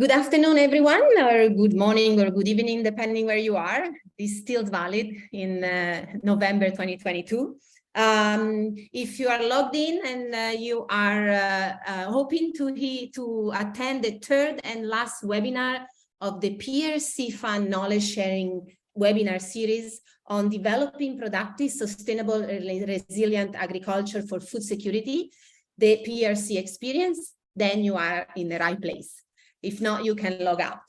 Good afternoon, everyone, or good morning or good evening, depending where you are. This is still valid in November 2022. If you are logged in and you are hoping to attend the third and last webinar of the PRC Fund Knowledge Sharing webinar series on developing productive, sustainable, resilient agriculture for food security, the PRC experience, then you are in the right place. If not, you can log out.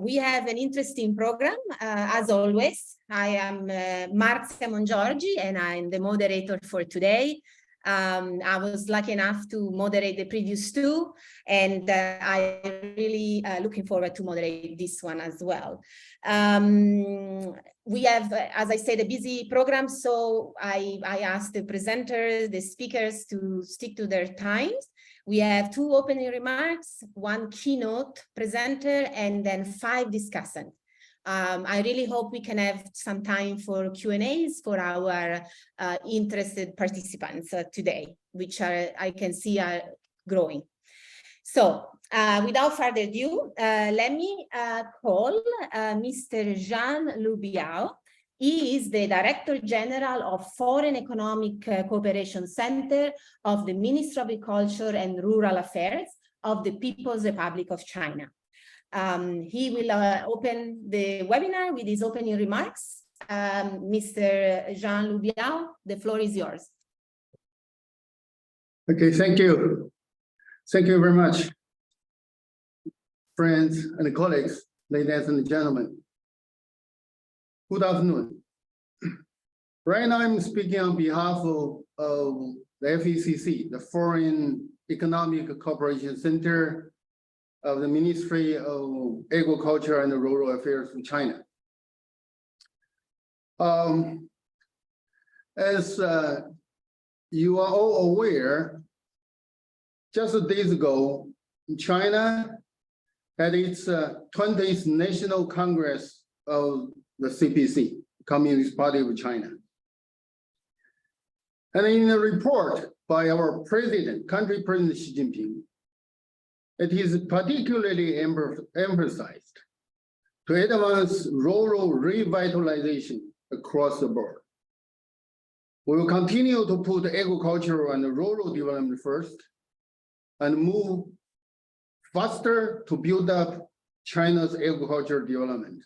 We have an interesting program, as always. I am Marzia Mongiorgi, and I'm the moderator for today. I was lucky enough to moderate the previous two, and I'm really looking forward to moderate this one as well. We have, as I said, a busy program, so I asked the presenters, the speakers to stick to their times. We have 2 opening remarks, 1 keynote presenter, and then 5 discussants. I really hope we can have some time for Q&As for our interested participants today, which I can see are growing. So without further ado, let me call Mr. Jean-Luc Biao. He is the Director General of Foreign Economic Cooperation Center of the Ministry of Agriculture and Rural Affairs of the People's Republic of China. He will open the webinar with his opening remarks. Mr. Jean-Luc Biao, the floor is yours. Okay, thank you. Thank you very much, friends and colleagues, ladies and gentlemen. Good afternoon. Right now, I'm speaking on behalf of the FECC, the Foreign Economic Cooperation Center of the Ministry of Agriculture and Rural Affairs in China. As you are all aware, just days ago, China had its 20th National Congress of the CPC, Communist Party of China. And in a report by our president, country president Xi Jinping, it is particularly emphasized to advance rural revitalization across the board. We will continue to put agricultural and rural development first and move faster to build up China's agricultural development.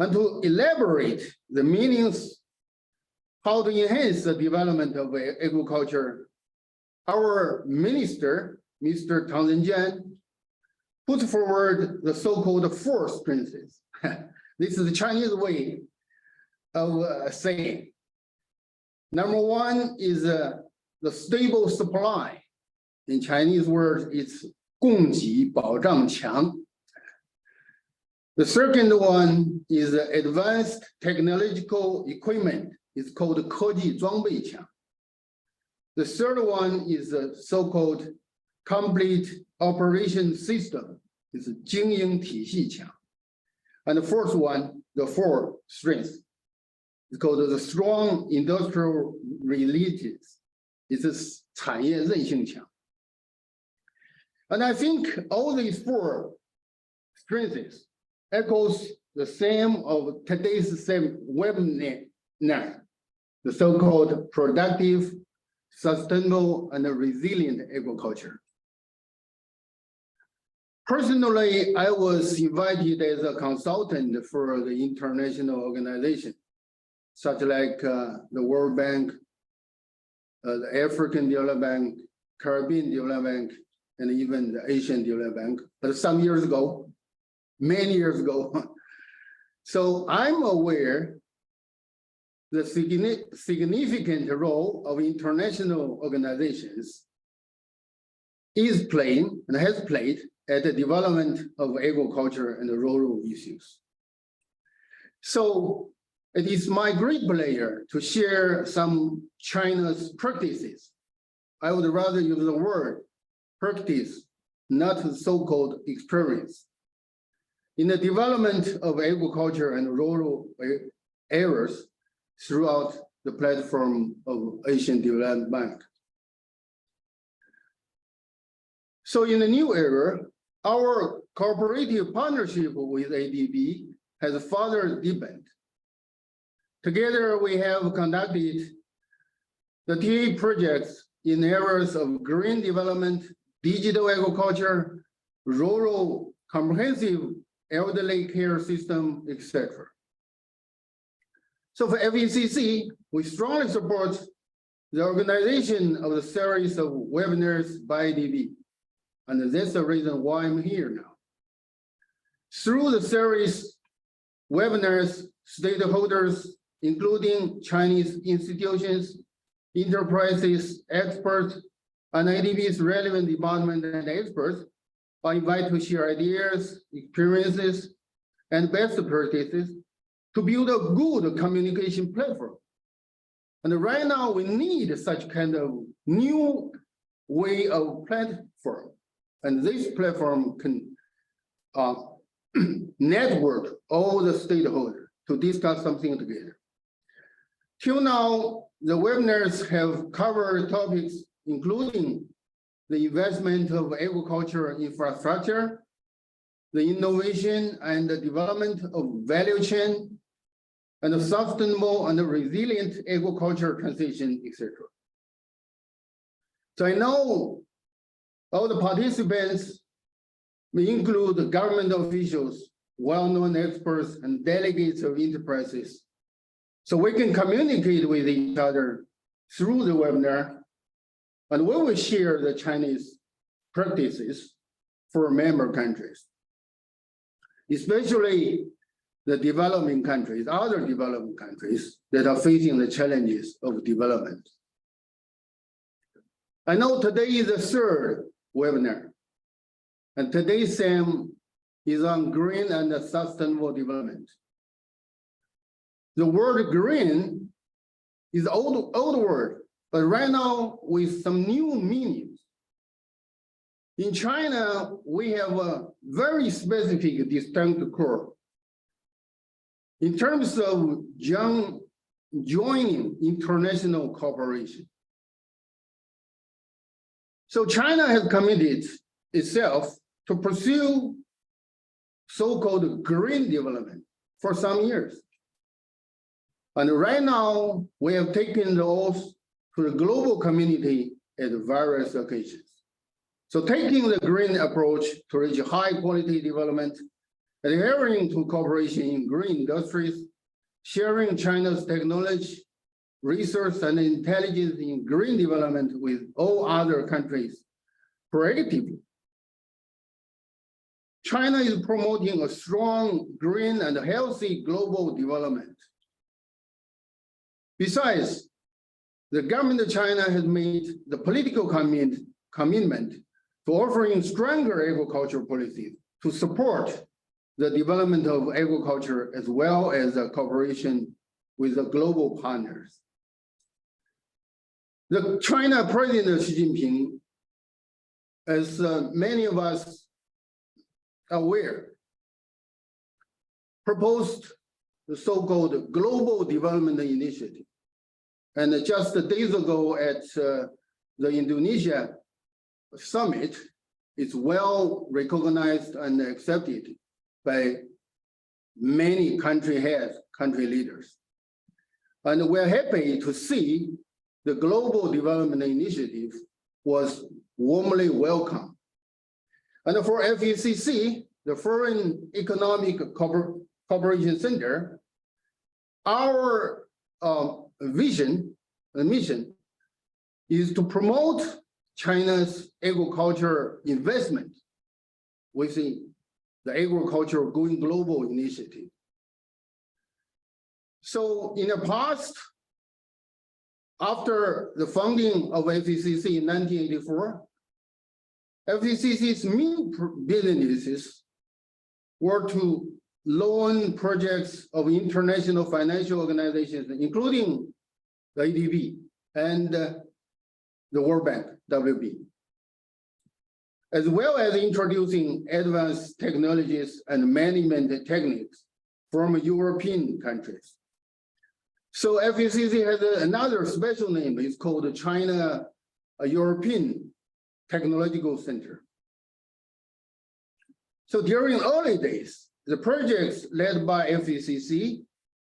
And to elaborate the meanings, how to enhance the development of agriculture, our minister, Mr. Tang Zhenjian, put forward the so-called 4 strengths. This is the Chinese way of saying. Number 1 is the stable supply. In Chinese words, it's 供给保障强. The second one is advanced technological equipment. It's called 科技装备强. The third one is the so-called complete operation system. It's 经营体系强. And the fourth one, the 4th strength, it's called the strong industrial relations. It's 产业韧性强. And I think all these 4 strengths echoes the theme of today's webinar, the so-called productive, sustainable, and resilient agriculture. Personally, I was invited as a consultant for the international organization, such like the World Bank, the African Development Bank, Caribbean Development Bank, and even the Asian Development Bank, but some years ago, many years ago. So I'm aware the significant role of international organizations is playing and has played at the development of agriculture and rural issues. So it is my great pleasure to share some China's practices. I would rather use the word practice, not the so-called experience, in the development of agriculture and rural areas throughout the platform of Asian Development Bank. So in the new era, our cooperative partnership with ADB has further deepened. Together, we have conducted the TA projects in areas of green development, digital agriculture, rural comprehensive elderly care system, etc. So for FECC, we strongly support the organization of the series of webinars by ADB. And that's the reason why I'm here now. Through the series webinars, stakeholders, including Chinese institutions, enterprises, experts, and ADB's relevant department and experts are invited to share ideas, experiences, and best practices to build a good communication platform. And right now we need such kind of new way of platform. And this platform can network all the stakeholders to discuss something together. Till now, the webinars have covered topics including the investment of agricultural infrastructure, the innovation and the development of value chain, and the sustainable and resilient agriculture transition, etc. So I know all the participants may include government officials, well-known experts, and delegates of enterprises. So we can communicate with each other through the webinar, and we will share the Chinese practices for member countries, especially the developing countries, other developing countries that are facing the challenges of development. I know today is the third webinar, and today's theme is on green and sustainable development. The word green is an old word, but right now with some new meanings. In China, we have a very specific distinct core. In terms of joining international cooperation. So China has committed itself to pursue so-called green development for some years. And right now, we have taken the oath to the global community at various occasions. So taking the green approach to reach high quality development, adhering to cooperation in green industries, sharing China's technology, research, and intelligence in green development with all other countries proactively. China is promoting a strong, green, and healthy global development. Besides, the government of China has made the political commitment to offering stronger agricultural policies to support the development of agriculture as well as a cooperation with the global partners. The China President Xi Jinping, as many of us are aware, proposed the so-called Global Development Initiative. And just days ago at the Indonesia summit, it's well recognized and accepted by many country heads, country leaders. And we're happy to see the Global Development Initiative was warmly welcomed. And for FECC, the Foreign Economic Cooperation Center, our mission is to promote China's agriculture investment within the Agriculture Going Global initiative. So in the past, after the founding of FECC in 1984, FECC's main businesses were to loan projects of international financial organizations, including the ADB and the World Bank, WB, as well as introducing advanced technologies and management techniques from European countries. So FECC has another special name. It's called the China European Technological Center. So during early days, the projects led by FECC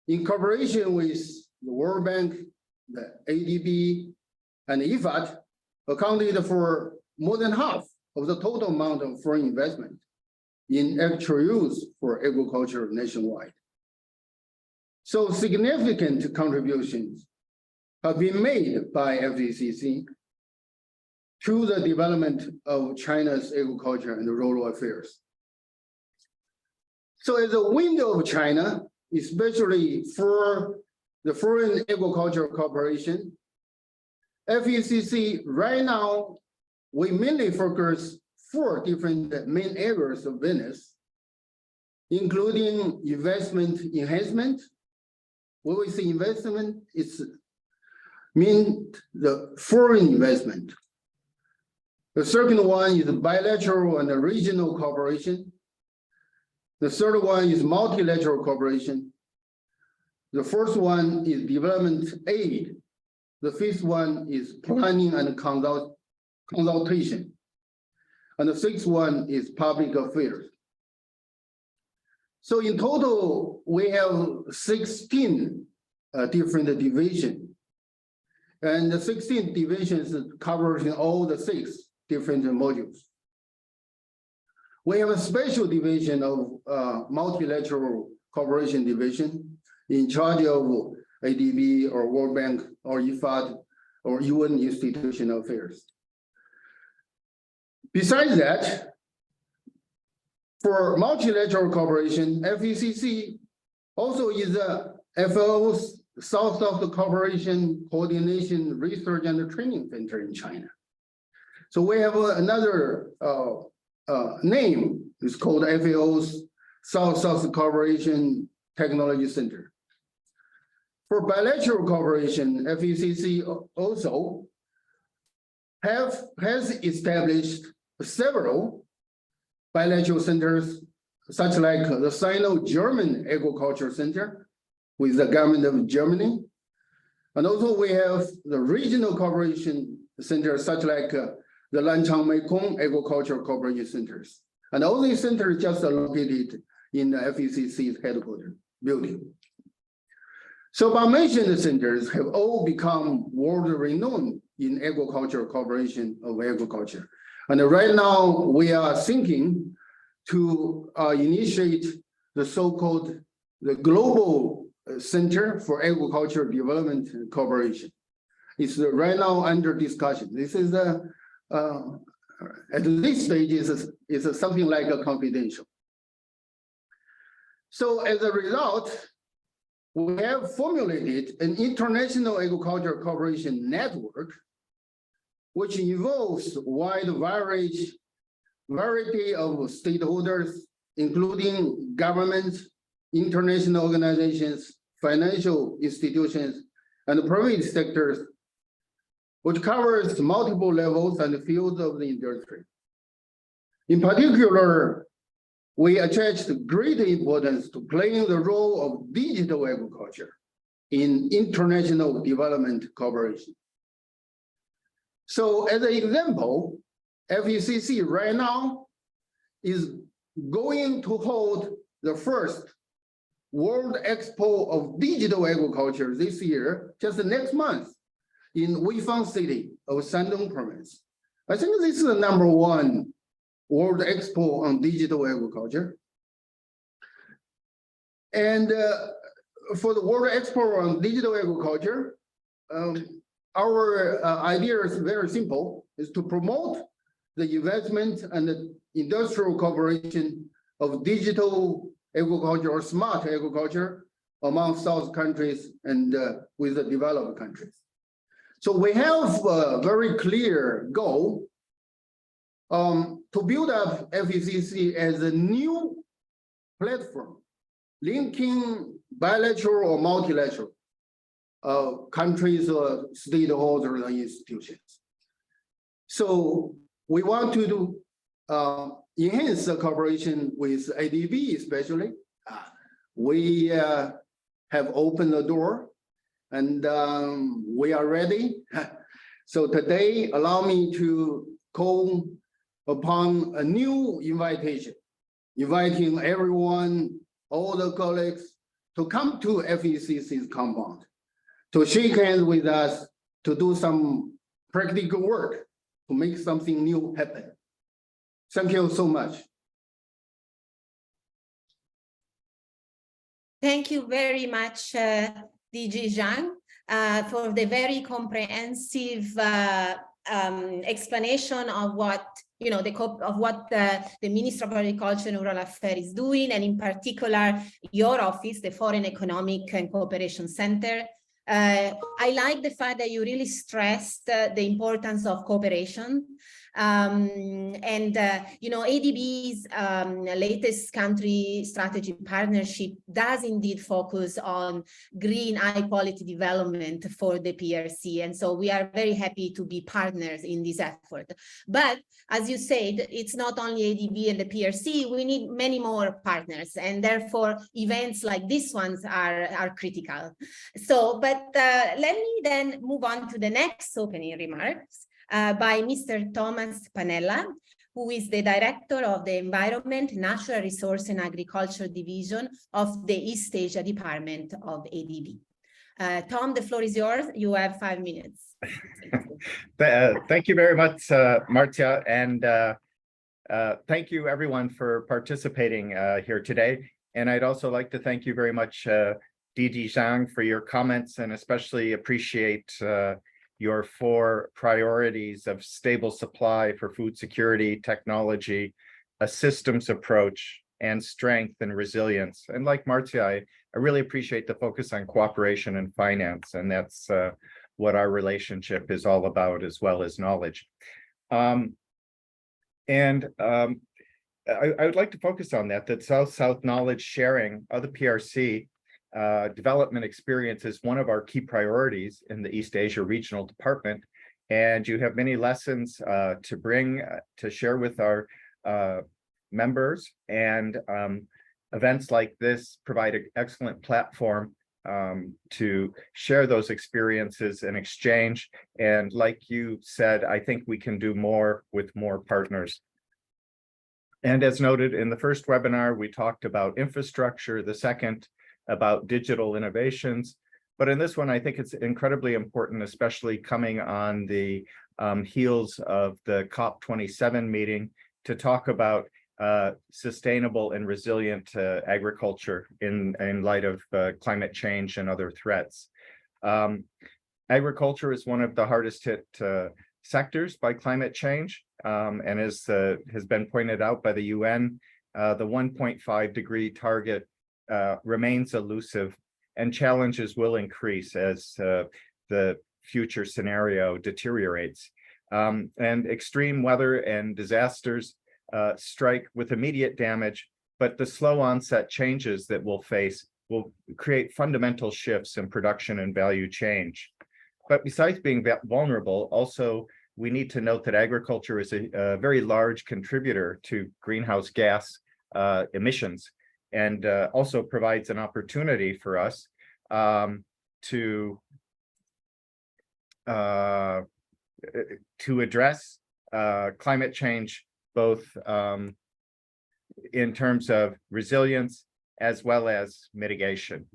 in cooperation with the World Bank, the ADB, and IFAD accounted for more than half of the total amount of foreign investment in actual use for agriculture nationwide. So significant contributions have been made by FECC to the development of China's agriculture and rural affairs. So as a window of China, especially for the foreign agricultural cooperation, FECC right now, we mainly focus 4 different main areas of business, including investment enhancement. When we say investment, it's mean the foreign investment. The second one is bilateral and regional cooperation. The third one is multilateral cooperation. The fourth one is development aid. The fifth one is planning and consultation. And the sixth one is public affairs. So in total, we have 16 different divisions. And the 16 divisions covers all the 6 different modules. We have a special division of multilateral cooperation division in charge of ADB or World Bank or IFAD or UN institutional affairs. Besides that, for multilateral cooperation, FECC also is a FAO's South-South Cooperation Coordination Research and Training Center in China. So we have another name, it's called FAO's South-South Cooperation Technology Center. For bilateral cooperation, FECC also has established several bilateral centers, such like the Sino-German Agriculture Center with the government of Germany. And also we have the regional cooperation centers, such like the Lanchang Mekong Agricultural Cooperation Centers. And all these centers just are located in the FECC's headquarters building. So above-mentioned centers have all become world-renowned in agricultural cooperation of agriculture. And right now we are thinking to initiate the so-called the Global Center for Agricultural Development and Cooperation. It's right now under discussion. This is at this stage is something like a confidential. So as a result, we have formulated an international agricultural cooperation network, which involves a wide variety of stakeholders, including governments, international organizations, financial institutions, and private sectors, which covers multiple levels and fields of the industry. In particular, we attached great importance to playing the role of digital agriculture in international development cooperation. So as an example, FECC right now is going to hold the first World Expo of Digital Agriculture this year, just next month, in Weifang City of Shandong Province. I think this is the #1 World Expo on Digital Agriculture. And for the World Expo on Digital Agriculture, our idea is very simple, is to promote the investment and the industrial cooperation of digital agriculture or smart agriculture among South countries and with the developed countries. So we have a very clear goal to build up FECC as a new platform linking bilateral or multilateral countries or stakeholders and institutions. So we want to enhance the cooperation with ADB especially. We have opened the door and we are ready. So today, allow me to call upon a new invitation inviting everyone, all the colleagues, to come to FECC's compound, to shake hands with us, to do some practical work, to make something new happen. Thank you so much. Thank you very much, DG Zhang, for the very comprehensive explanation of what the Ministry of Agriculture and Rural Affairs is doing, and in particular your office, the Foreign Economic and Cooperation Center. I like the fact that you really stressed the importance of cooperation. ADB's latest country strategy partnership does indeed focus on green high quality development for the PRC. And so we are very happy to be partners in this effort. But as you said, it's not only ADB and the PRC, we need many more partners. And therefore, events like these ones are critical. So, but let me then move on to the next opening remarks. By Mr. Thomas Panella, who is the Director of the Environment, Natural Resource and Agriculture Division of the East Asia Department of ADB. Tom, the floor is yours. You have 5 minutes. Thank you very much, Marcia, and thank you everyone for participating here today. And I'd also like to thank you very much, DG Zhang, for your comments, and especially appreciate your 4 priorities of stable supply for food security, technology, a systems approach, and strength and resilience. And like Marcia, I really appreciate the focus on cooperation and finance, and that's what our relationship is all about, as well as knowledge. I would like to focus on that South-South knowledge sharing of the PRC development experience is one of our key priorities in the East Asia Regional Department, and you have many lessons to bring to share with our members, and events like this provide an excellent platform to share those experiences and exchange. And like you said, I think we can do more with more partners. And as noted in the first webinar, we talked about infrastructure, the second about digital innovations. But in this one, I think it's incredibly important, especially coming on the heels of the COP27 meeting, to talk about sustainable and resilient agriculture in light of climate change and other threats. Agriculture is one of the hardest hit sectors by climate change. And as has been pointed out by the UN, the 1.5 degree target remains elusive, and challenges will increase as the future scenario deteriorates. And extreme weather and disasters strike with immediate damage, but the slow onset changes that we'll face will create fundamental shifts in production and value change. But besides being vulnerable, also we need to note that agriculture is a very large contributor to greenhouse gas emissions, and also provides an opportunity for us to address climate change, both in terms of resilience as well as mitigation.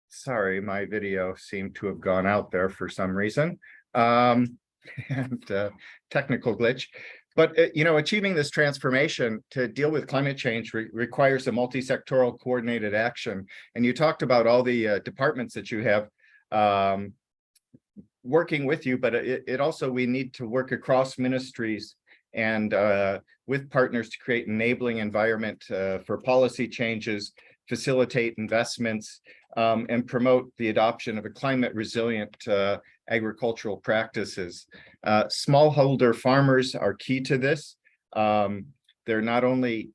Sorry, my video seemed to have gone out there for some reason, and technical glitch. But achieving this transformation to deal with climate change requires a multi-sectoral coordinated action. And you talked about all the departments that you have working with you, but it also, we need to work across ministries and with partners to create an enabling environment for policy changes, facilitate investments, and promote the adoption of a climate resilient agricultural practices. Smallholder farmers are key to this. They're not only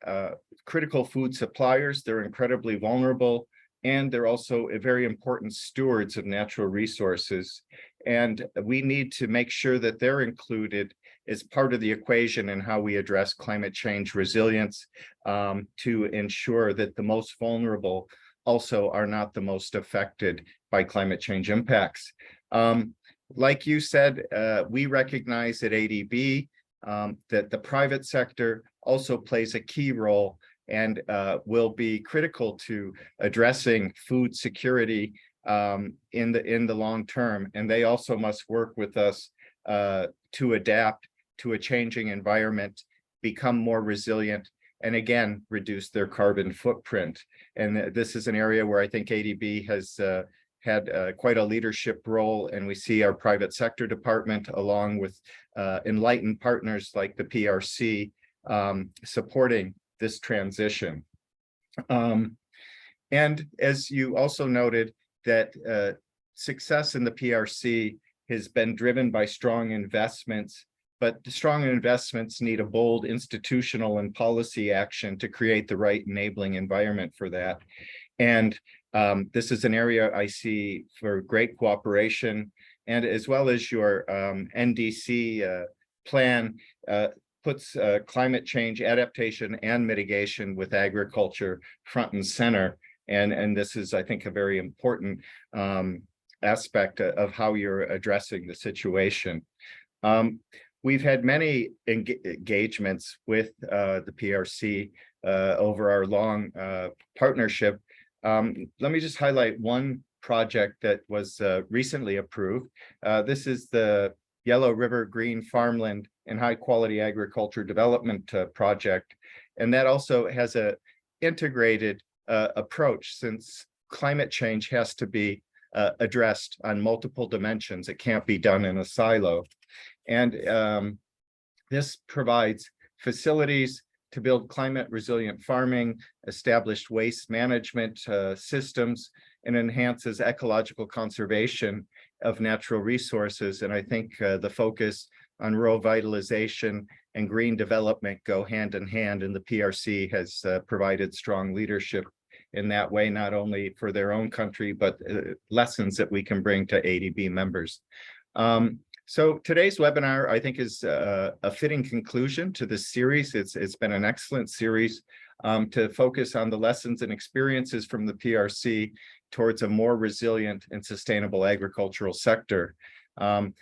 critical food suppliers, they're incredibly vulnerable, and they're also very important stewards of natural resources. And we need to make sure that they're included as part of the equation in how we address climate change resilience, to ensure that the most vulnerable also are not the most affected by climate change impacts. Like you said, we recognize at ADB that the private sector also plays a key role and will be critical to addressing food security in the long term. And they also must work with us to adapt to a changing environment, become more resilient, and again, reduce their carbon footprint. And this is an area where I think ADB has had quite a leadership role, and we see our private sector department along with enlightened partners like the PRC supporting this transition. And as you also noted, that success in the PRC has been driven by strong investments, but the strong investments need a bold institutional and policy action to create the right enabling environment for that. And this is an area I see for great cooperation, and as well as your NDC plan puts climate change adaptation and mitigation with agriculture front and center. And this is, I think, a very important aspect of how you're addressing the situation. We've had many engagements with the PRC over our long partnership. Let me just highlight one project that was recently approved. This is the Yellow River Green Farmland and High Quality Agriculture Development Project. And that also has a integrated approach, since climate change has to be addressed on multiple dimensions. It can't be done in a silo. And this provides facilities to build climate resilient farming, established waste management systems, and enhances ecological conservation of natural resources. And I think the focus on revitalization and green development go hand in hand, and the PRC has provided strong leadership in that way, not only for their own country, but lessons that we can bring to ADB members. So today's webinar, I think, is a fitting conclusion to this series. It's been an excellent series to focus on the lessons and experiences from the PRC towards a more resilient and sustainable agricultural sector. I'm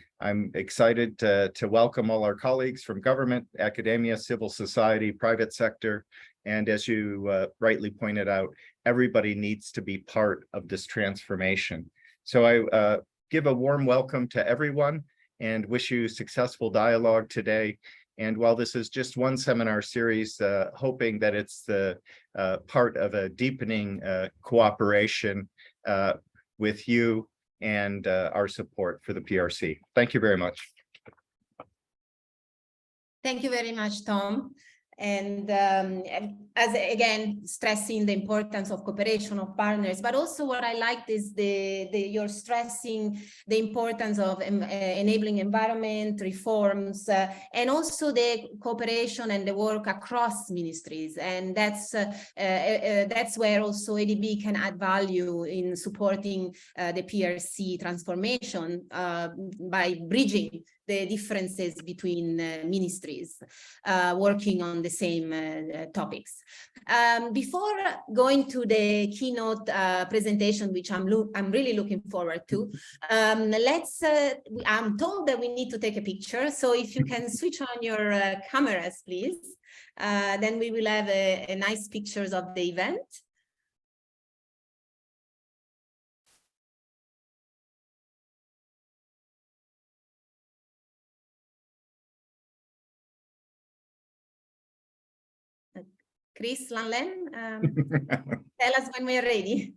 excited to welcome all our colleagues from government, academia, civil society, private sector, and as you rightly pointed out, everybody needs to be part of this transformation. So I give a warm welcome to everyone and wish you successful dialogue today. And while this is just one seminar series, hoping that it's the part of a deepening cooperation with you and our support for the PRC. Thank you very much. Thank you very much, Tom. And as again, stressing the importance of cooperation of partners, but also what I liked is you're stressing the importance of enabling environment reforms, and also the cooperation and the work across ministries. And that's where also ADB can add value in supporting the PRC transformation by bridging the differences between ministries working on the same topics. Before going to the keynote presentation, which I'm really looking forward to, I'm told that we need to take a picture. So if you can switch on your cameras, please, then we will have a nice pictures of the event. Chris Lanlen, tell us when we're ready.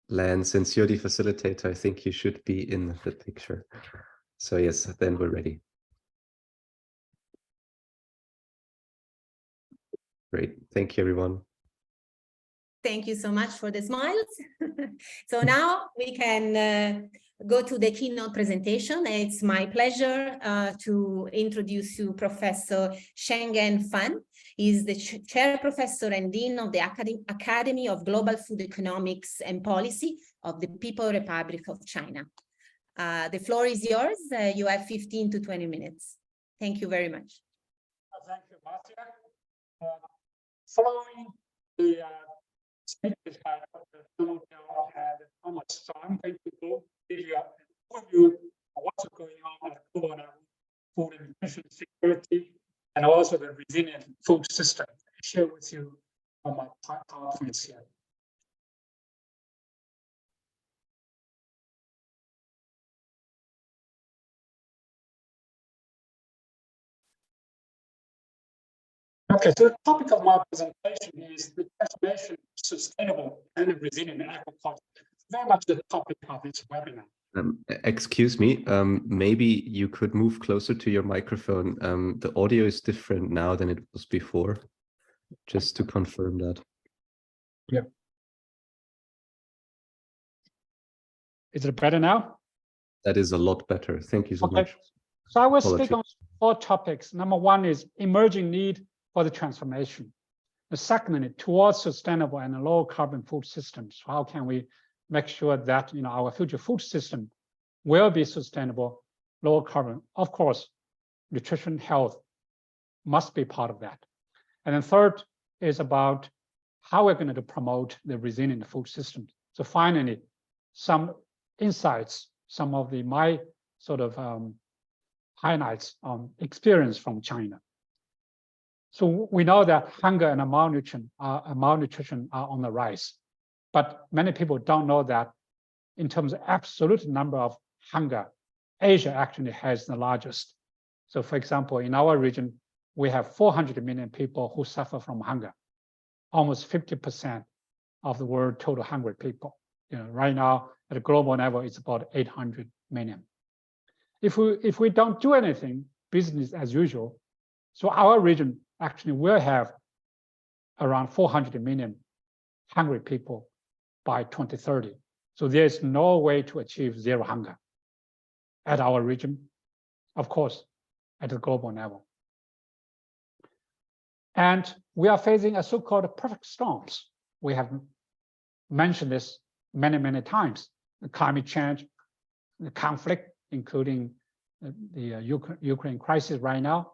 Lan, since you're the facilitator, I think you should be in the picture. So yes, then we're ready. Great. Thank you, everyone. Thank you so much for the smiles. So now we can go to the keynote presentation. It's my pleasure to introduce you Professor Shenggen Fan. He's the Chair Professor and Dean of the Academy of Global Food Economics and Policy of the People's Republic of China. The floor is yours. You have 15 to 20 minutes. Thank you very much. Thank you, Marcia. Following the speakers by Dr. Donald and Thomas, so I'm going to give you an overview what's going on at global level, food and nutrition security, and also the resilient food system. I share with you on my PowerPoints here. Okay, so the topic of my presentation is the transformation to sustainable and resilient agriculture. Very much the topic of this webinar. Excuse me, maybe you could move closer to your microphone. The audio is different now than it was before, just to confirm that. Yeah. Is it better now? That is a lot better. Thank you so much. So I will speak on 4 topics. Number 1 is emerging need for the transformation. The second, towards sustainable and low carbon food systems. How can we make sure that our future food system will be sustainable, low carbon? Of course, nutrition, health must be part of that. And then third is about how we're going to promote the resilient food system. So finally, some insights, some of my sort of highlights on experience from China. So we know that hunger and malnutrition are on the rise, but many people don't know that in terms of absolute number of hunger, Asia actually has the largest. So for example, in our region, we have 400 million people who suffer from hunger, almost 50% of the world total hungry people. Right now at a global level, it's about 800 million. If we don't do anything, business as usual, so our region actually will have around 400 million hungry people by 2030. So there's no way to achieve zero hunger at our region, of course, at the global level. And we are facing a so-called perfect storms. We have mentioned this many, many times. The climate change, the conflict, including the Ukraine crisis right now,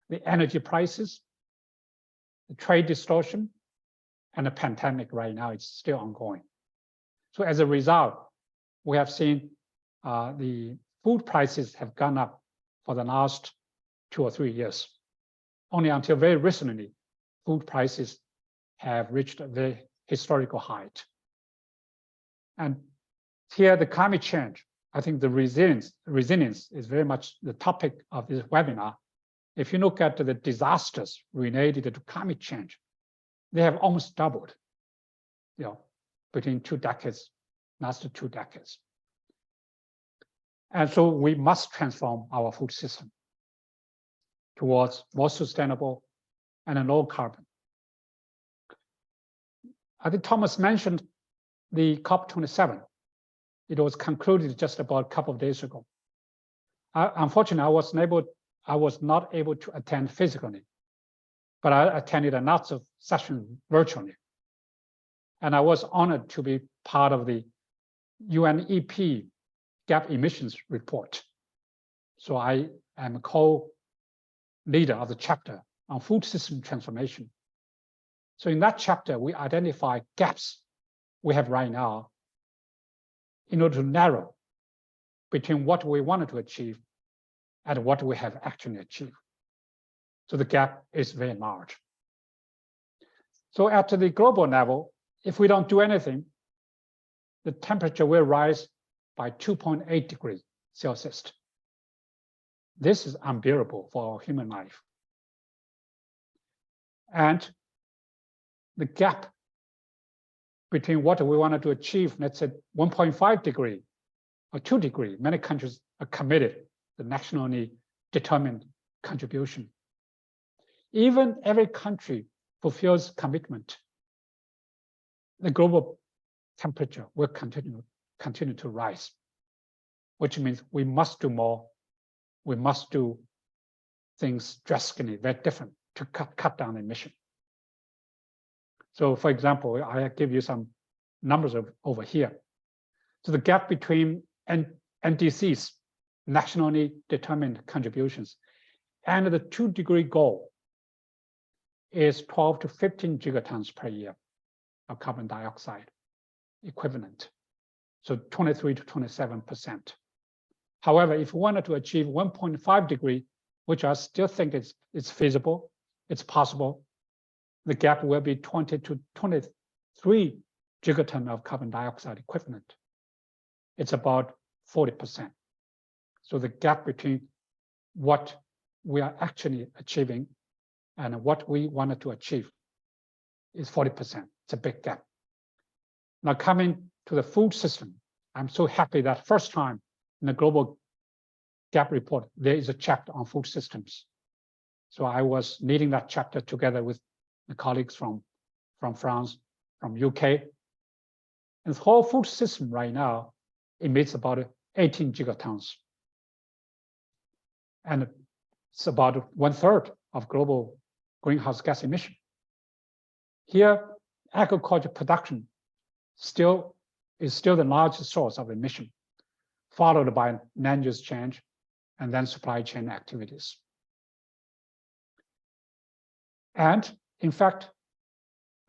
the energy prices, the trade distortion, and the pandemic right now, it's still ongoing. So as a result, we have seen the food prices have gone up for the last 2 or 3 years. Only until very recently, food prices have reached a very historical height. And here, the climate change, I think the resilience is very much the topic of this webinar. If you look at the disasters related to climate change, they have almost doubled, between 2 decades, last 2 decades. And so we must transform our food system towards more sustainable and low carbon. I think Thomas mentioned the COP27. It was concluded just about a couple of days ago. Unfortunately, I was not able to attend physically, but I attended a lots of sessions virtually. And I was honored to be part of the UNEP gap emissions report. So I am a co-leader of the chapter on food system transformation. So in that chapter, we identify gaps we have right now in order to narrow between what we wanted to achieve and what we have actually achieved. So the gap is very large. So at the global level, if we don't do anything, the temperature will rise by 2.8 degrees Celsius. This is unbearable for our human life. And the gap between what we wanted to achieve, let's say 1.5 degree or 2 degrees, many countries are committed to nationally determined contribution. Even every country fulfills commitment, the global temperature will continue to rise, which means we must do more. We must do things drastically very different to cut down emission. So for example, I give you some numbers over here. So the gap between NDCs, nationally determined contributions, and the 2 degree goal is 12 to 15 gigatons per year of carbon dioxide equivalent. So 23 to 27%. However, if we wanted to achieve 1.5 degree, which I still think it's feasible, it's possible, the gap will be 20 to 23 gigaton of carbon dioxide equivalent. It's about 40%. So the gap between what we are actually achieving and what we wanted to achieve is 40%. It's a big gap. Now coming to the food system, I'm so happy that first time in the global gap report, there is a chapter on food systems. So I was leading that chapter together with the colleagues from France, from UK. And the whole food system right now emits about 18 gigatons. And it's about 1/3 of global greenhouse gas emission. Here, agriculture production is still the largest source of emission, followed by land use change and then supply chain activities. And in fact,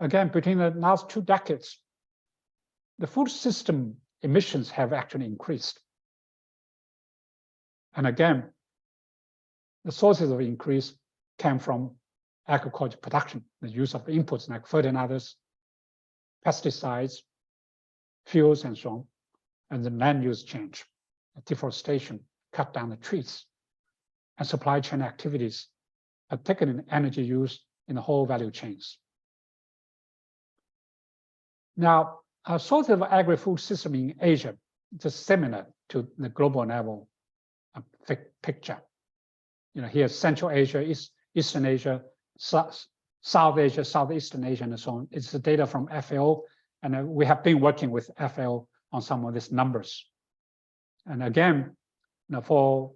again, between the last 2 decades, the food system emissions have actually increased. And again, the sources of increase came from agriculture production, the use of inputs like fertilizers, pesticides, fuels, and so on, and the land use change, deforestation, cut down the trees, and supply chain activities, particularly energy use in the whole value chains. Now, our source of agri-food system in Asia is similar to the global level picture. Here, Central Asia, Eastern Asia, South Asia, Southeastern Asia, and so on. It's the data from FAO, and we have been working with FAO on some of these numbers. And again, for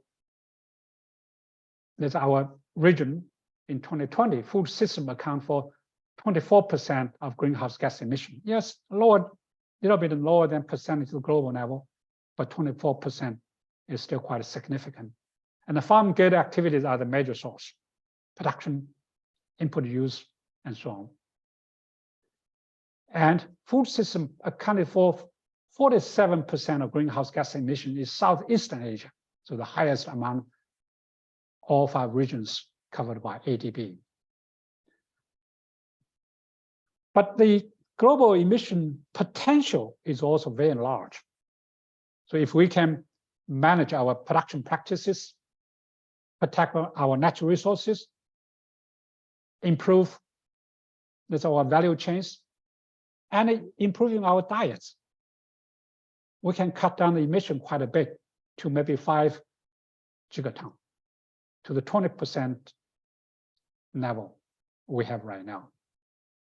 this our region in 2020, food system account for 24% of greenhouse gas emission. Yes, lower, little bit lower than percentage of the global level, but 24% is still quite significant. And the farm gate activities are the major source: production, input use, and so on. And food system accounted for 47% of greenhouse gas emission in Southeastern Asia, so the highest among all 5 regions covered by ADB. But the global emission potential is also very large. So if we can manage our production practices, protect our natural resources, improve our value chains, and improving our diets, we can cut down the emission quite a bit to maybe 5 gigaton, to the 20% level we have right now.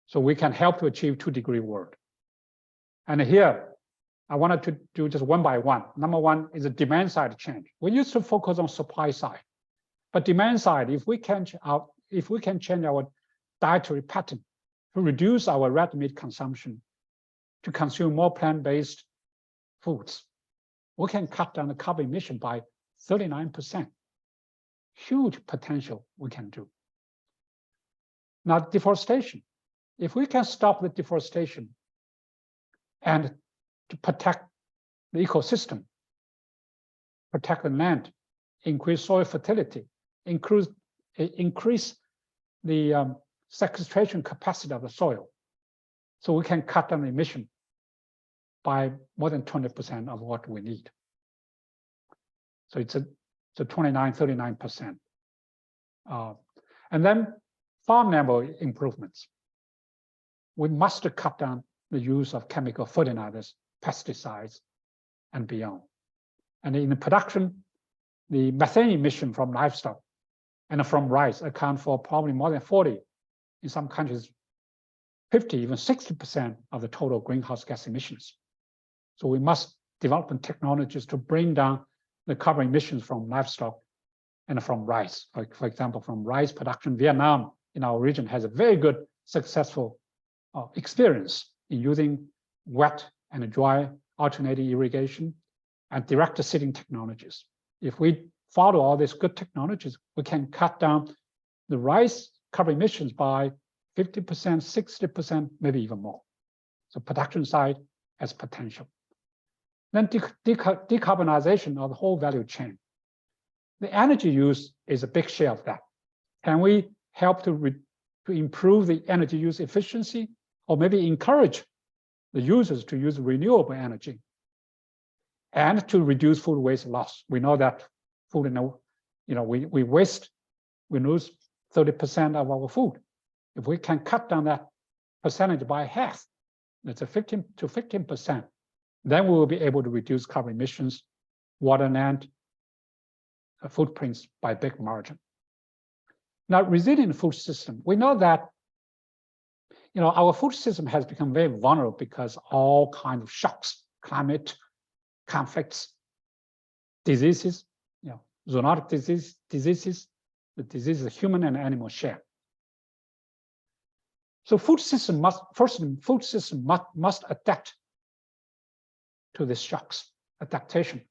So we can help to achieve 2-degree world. And here, I wanted to do just one by one. Number one is the demand side change. We used to focus on supply side, but demand side, if we can change our dietary pattern to reduce our red meat consumption, to consume more plant-based foods, we can cut down the carbon emission by 39%. Huge potential we can do. Now, deforestation. If we can stop the deforestation and to protect the ecosystem, protect the land, increase soil fertility, increase the sequestration capacity of the soil, so we can cut down the emission by more than 20% of what we need. So it's a 29-39%. And then farm level improvements. We must cut down the use of chemical fertilizers, pesticides, and beyond. And in the production, the methane emission from livestock and from rice account for probably more than 40, in some countries, 50, even 60% of the total greenhouse gas emissions. So we must develop technologies to bring down the carbon emissions from livestock and from rice. For example, from rice production, Vietnam in our region has a very good, successful experience in using wet and dry alternating irrigation and direct seeding technologies. If we follow all these good technologies, we can cut down the rice carbon emissions by 50%, 60%, maybe even more. So production side has potential. Then decarbonization of the whole value chain. The energy use is a big share of that. Can we help to improve the energy use efficiency, or maybe encourage the users to use renewable energy and to reduce food waste loss? We know that food, we waste, we lose 30% of our food. If we can cut down that percentage by half, that's a 15 to 15%, then we will be able to reduce carbon emissions, water, land footprints by a big margin. Now, resilient food system, we know that our food system has become very vulnerable because all kinds of shocks, climate, conflicts, diseases, zoonotic diseases, the diseases human and animal share. So food system must adapt to these shocks. Adaptation.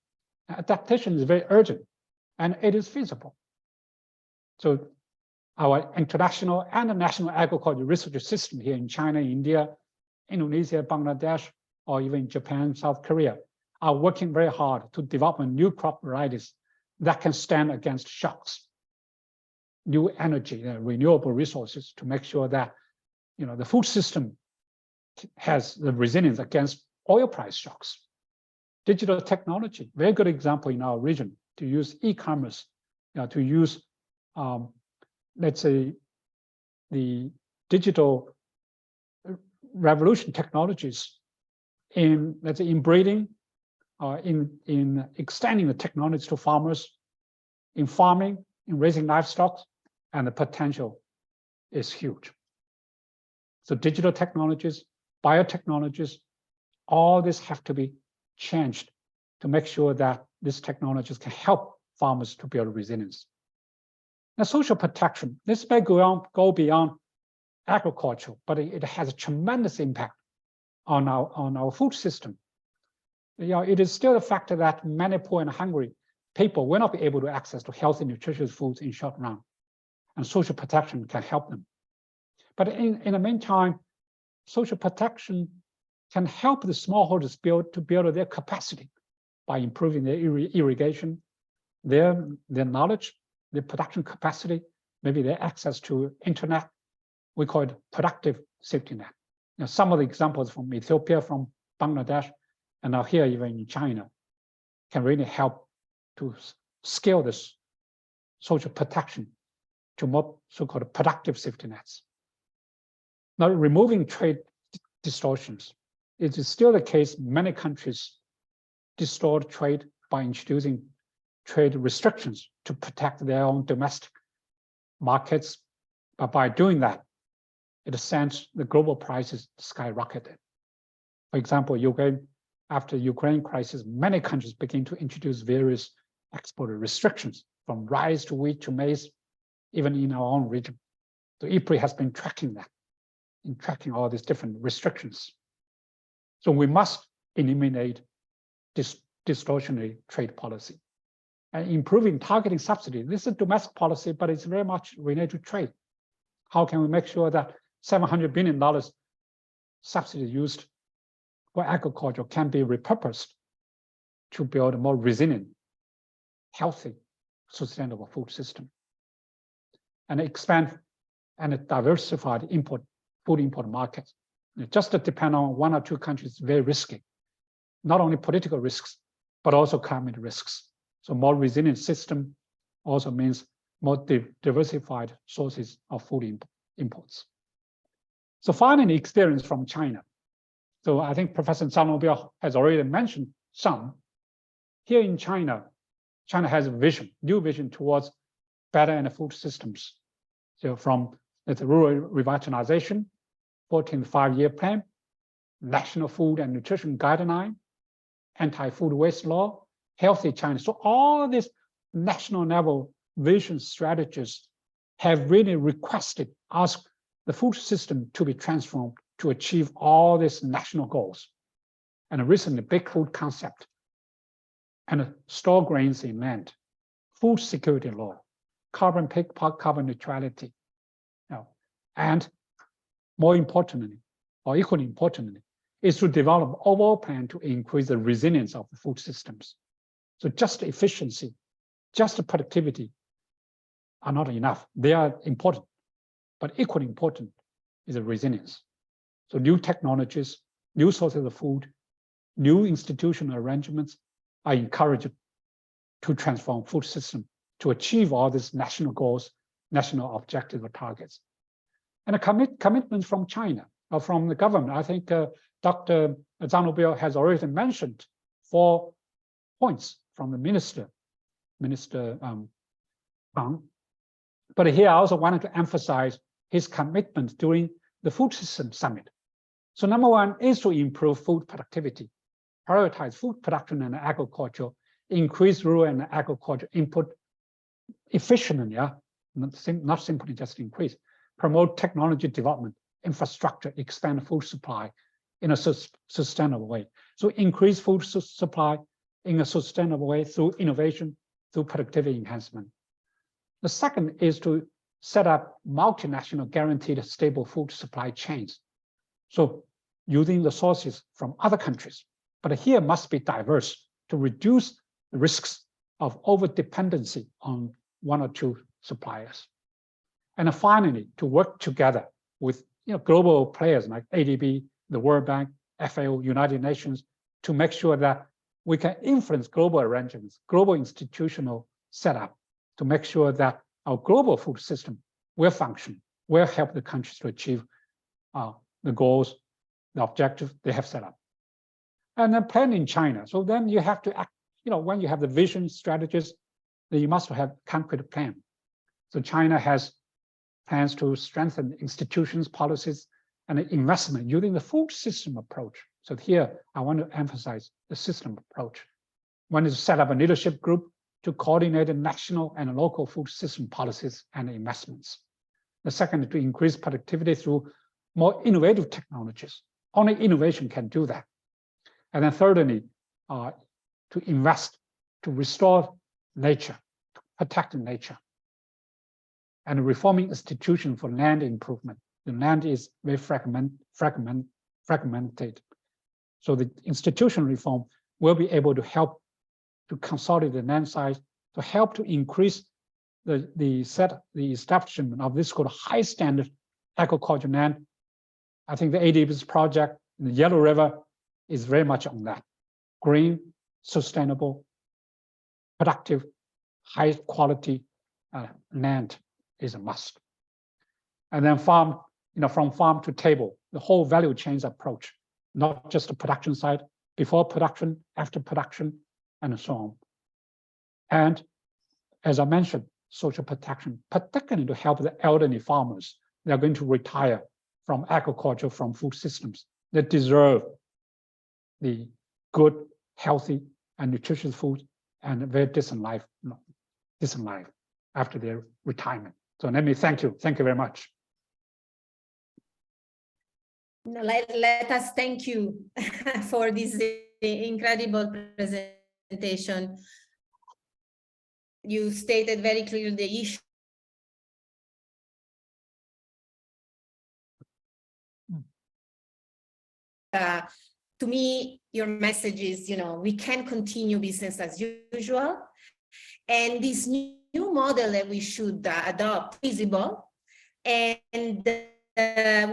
Adaptation is very urgent, and it is feasible. So our international and national agricultural research system here in China, India, Indonesia, Bangladesh, or even Japan, South Korea, are working very hard to develop new crop varieties that can stand against shocks, new energy, renewable resources, to make sure that the food system has the resilience against oil price shocks. Digital technology, very good example in our region, to use e-commerce, to use, let's say, the digital revolution technologies in, let's say, in breeding, in extending the technology to farmers, in farming, in raising livestock, and the potential is huge. So digital technologies, biotechnologies, all this have to be changed to make sure that these technologies can help farmers to build resilience. Now, social protection, this may go beyond agriculture, but it has a tremendous impact on our food system. It is still a factor that many poor and hungry people will not be able to access to healthy, nutritious foods in short run, and social protection can help them. But in the meantime, social protection can help the smallholders build their capacity by improving their irrigation, their knowledge, their production capacity, maybe their access to internet. We call it productive safety net. Now, some of the examples from Ethiopia, from Bangladesh, and now here even in China, can really help to scale this social protection to more so-called productive safety nets. Now, removing trade distortions. It is still the case many countries distort trade by introducing trade restrictions to protect their own domestic markets. But by doing that, it sends the global prices skyrocketed. For example, after the Ukraine crisis, many countries begin to introduce various export restrictions, from rice to wheat to maize, even in our own region. So IPRI has been tracking that, in tracking all these different restrictions. So we must eliminate this distortionary trade policy. And improving targeting subsidy, this is a domestic policy, but it's very much related to trade. How can we make sure that $700 billion subsidy used for agriculture can be repurposed to build a more resilient, healthy, sustainable food system, and expand and diversify the food import markets? Just to depend on one or two countries is very risky. Not only political risks, but also climate risks. So more resilient system also means more diversified sources of food imports. So finally, experience from China. So I think Professor Zhang Nobel has already mentioned some. Here in China, China has a vision, new vision towards better and food systems. So from the rural revitalization, 14th five-year plan, national food and nutrition guideline, anti-food waste law, healthy China. So all these national level vision strategies have really asked the food system to be transformed to achieve all these national goals. And recently, big food concept, and store grains in land, food security law, carbon neutrality, and more importantly, or equally importantly, is to develop overall plan to increase the resilience of the food systems. So just efficiency, just productivity are not enough. They are important, but equally important is the resilience. So new technologies, new sources of food, new institutional arrangements are encouraged to transform food system to achieve all these national goals, national objectives or targets. And a commitment from China or from the government. I think Dr. Zhang Luobao has already mentioned 4 points from the Minister Pang. But here I also wanted to emphasize his commitment during the Food System Summit. So number 1 is to improve food productivity, prioritize food production and agriculture, increase rural and agriculture input efficiently, not simply just increase, promote technology development, infrastructure, expand food supply in a sustainable way. So increase food supply in a sustainable way through innovation, through productivity enhancement. The second is to set up multinational guaranteed stable food supply chains. So using the sources from other countries, but here must be diverse to reduce the risks of over-dependency on 1 or 2 suppliers. And finally, to work together with global players like ADB, the World Bank, FAO, United Nations, to make sure that we can influence global arrangements, global institutional setup, to make sure that our global food system will function, will help the countries to achieve the goals, the objectives they have set up. And then plan in China. So then you have to act, when you have the vision strategies, then you must have concrete plan. So China has plans to strengthen institutions, policies, and investment using the food system approach. So here I want to emphasize the system approach. One is to set up a leadership group to coordinate the national and local food system policies and investments. The second is to increase productivity through more innovative technologies. Only innovation can do that. And then thirdly, to invest, to restore nature, to protect nature, and reforming institutions for land improvement. The land is very fragmented. So the institutional reform will be able to help to consolidate the land size, to help to increase the establishment of this called high standard agriculture land. I think the ADB's project in the Yellow River is very much on that. Green, sustainable, productive, high quality land is a must. And then farm, from farm to table, the whole value chains approach, not just the production side, before production, after production, and so on. And as I mentioned, social protection, particularly to help the elderly farmers. They're going to retire from agriculture, from food systems that deserve the good, healthy, and nutritious food and a very decent life after their retirement. So let me thank you. Thank you very much. Let us thank you for this incredible presentation. You stated very clearly the issue. To me, your message is, we can continue business as usual. And this new model that we should adopt is feasible. And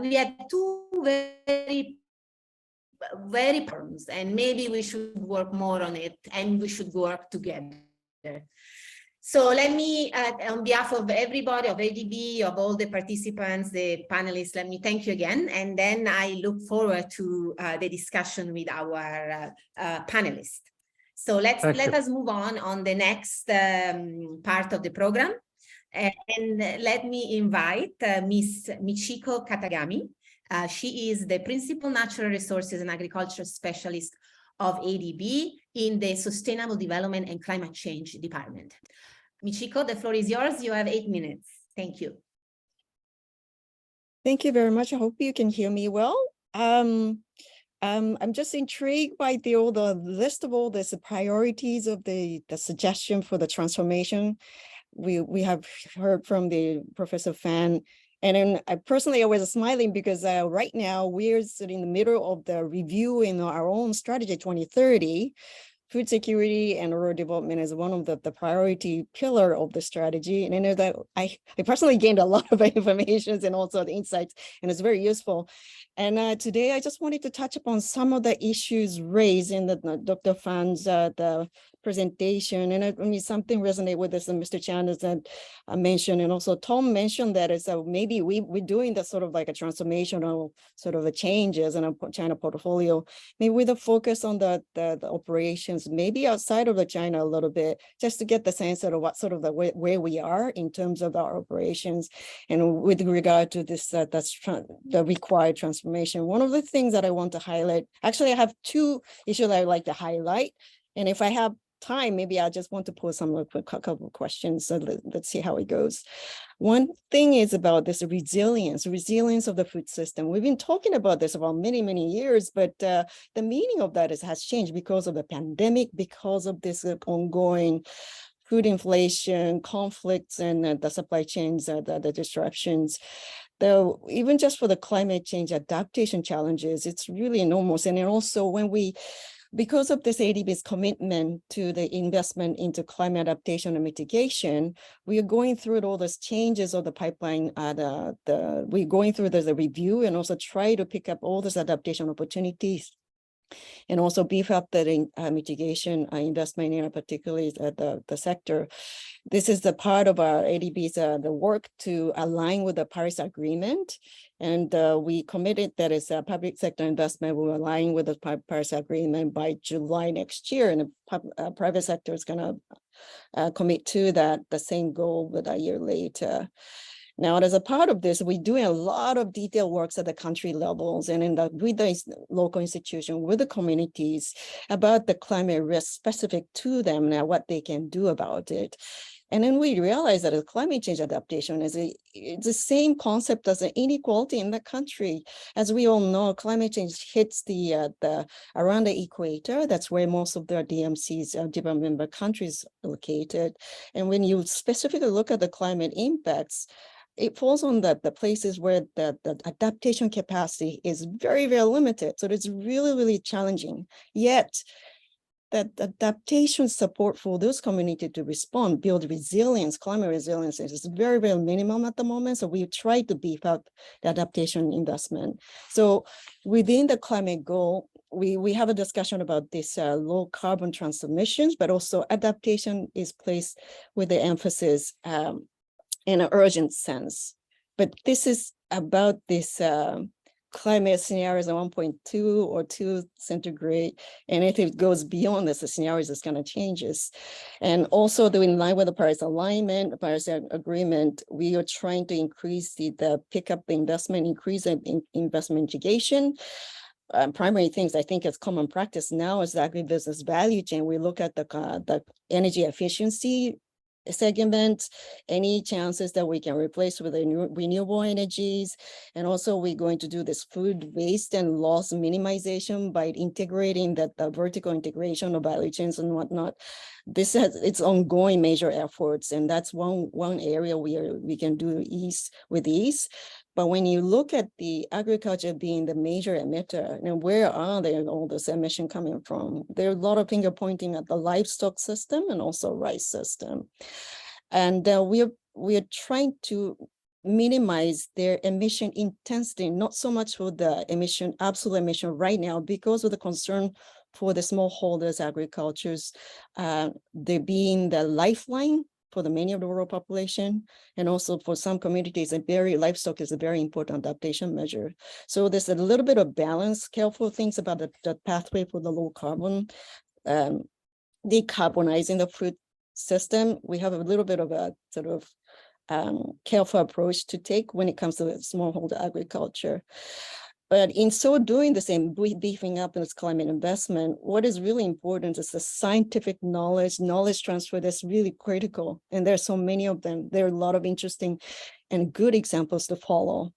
we have 2 very problems, and maybe we should work more on it, and we should work together. So let me, on behalf of everybody, of ADB, of all the participants, the panelists, let me thank you again. And then I look forward to the discussion with our panelists. So let us move on the next part of the program. And let me invite Ms. Michiko Katagami. She is the Principal Natural Resources and Agriculture Specialist of ADB in the Sustainable Development and Climate Change Department. Michiko, the floor is yours. You have 8 minutes. Thank you. Thank you very much. I hope you can hear me well. I'm just intrigued by all the list of all the priorities of the suggestion for the transformation. We have heard from the Professor Fan And then I personally was smiling because right now we're sitting in the middle of the review in our own strategy 2030. Food security and rural development is one of the priority pillar of the strategy. And I know that I personally gained a lot of information and also the insights, and it's very useful. And today I just wanted to touch upon some of the issues raised in the Dr. Fan's the presentation. And I mean, something resonate with this, and Mr. Chan has mentioned, and also Tom mentioned that is maybe we're doing the sort of like a transformational sort of a changes in a China portfolio, maybe with a focus on the operations, maybe outside of the China a little bit, just to get the sense of what sort of the where we are in terms of our operations, and with regard to this the required transformation. One of the things that I want to highlight, actually, I have two issues I would like to highlight, and if I have time, maybe I just want to pose a couple of questions. So let's see how it goes. One thing is about this resilience of the food system. We've been talking about this for many, many years, but the meaning of that has changed because of the pandemic, because of this ongoing food inflation, conflicts, and the supply chains, the disruptions. Though even just for the climate change adaptation challenges, it's really enormous. And then also because of this ADB's commitment to the investment into climate adaptation and mitigation, we are going through all those changes of the pipeline. We're going through the review and also try to pick up all those adaptation opportunities, and also beef up the mitigation investment in particularly the sector. This is the part of our ADB's the work to align with the Paris Agreement. And we committed that is a public sector investment will align with the Paris Agreement by July next year. And the private sector is going to commit to that, the same goal with a year later. Now, as a part of this, we're doing a lot of detailed works at the country levels and with the local institution, with the communities about the climate risk specific to them and what they can do about it. And then we realize that climate change adaptation it's the same concept as an inequality in the country. As we all know, climate change hits around the equator. That's where most of the DMCs, development member countries, are located. And when you specifically look at the climate impacts, it falls on the places where the adaptation capacity is very, very limited. So it's really, really challenging. Yet, that adaptation support for those communities to respond, build resilience, climate resilience is very, very minimum at the moment. So we try to beef up the adaptation investment. So within the climate goal, we have a discussion about this low carbon transformations, but also adaptation is placed with the emphasis in an urgent sense. But this is about this climate scenarios at 1.2 or 2 centigrade. And if it goes beyond this, the scenarios is going to changes. And also in line with the Paris alignment, the Paris Agreement, we are trying to increase the pick up the investment, increase in investment mitigation. Primary things I think is common practice now is the agribusiness value chain. We look at the energy efficiency segment, any chances that we can replace with the renewable energies. And also we're going to do this food waste and loss minimization by integrating the vertical integration of value chains and whatnot. This has its ongoing major efforts, and that's one area we can do with ease. But when you look at the agriculture being the major emitter, and where are all this emission coming from? There are a lot of finger pointing at the livestock system and also rice system. And we are trying to minimize their emission intensity, not so much for the absolute emission right now, because of the concern for the smallholders agricultures, they being the lifeline for the many of the rural population, and also for some communities, livestock is a very important adaptation measure. So there's a little bit of balance, careful things about the pathway for the low carbon, decarbonizing the food system. We have a little bit of a sort of careful approach to take when it comes to smallholder agriculture. But in so doing the same, beefing up in this climate investment, what is really important is the scientific knowledge transfer that's really critical. And there are so many of them. There are a lot of interesting and good examples to follow.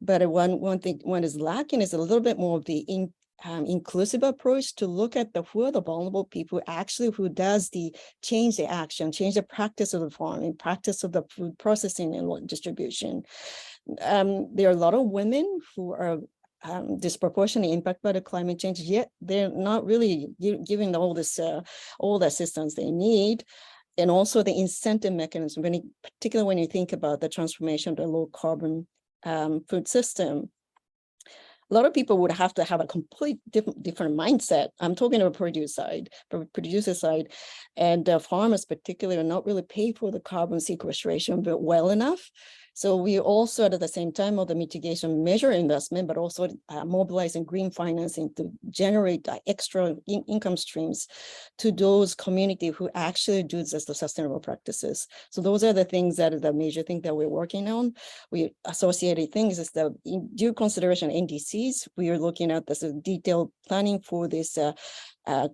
But one thing is lacking is a little bit more of the inclusive approach to look at who are the vulnerable people actually who does the change the action, change the practice of the farming, practice of the food processing and distribution. There are a lot of women who are disproportionately impacted by the climate change, yet they're not really given all this all the assistance they need. And also the incentive mechanism, particularly when you think about the transformation of the low carbon food system. A lot of people would have to have a complete different mindset. I'm talking about producer side, and farmers particularly are not really paid for the carbon sequestration but well enough. So we also at the same time of the mitigation measure investment, but also mobilizing green financing to generate extra income streams to those communities who actually do this the sustainable practices. So those are the things that are the major thing that we're working on. We associated things is that in due consideration NDCs, we are looking at this detailed planning for this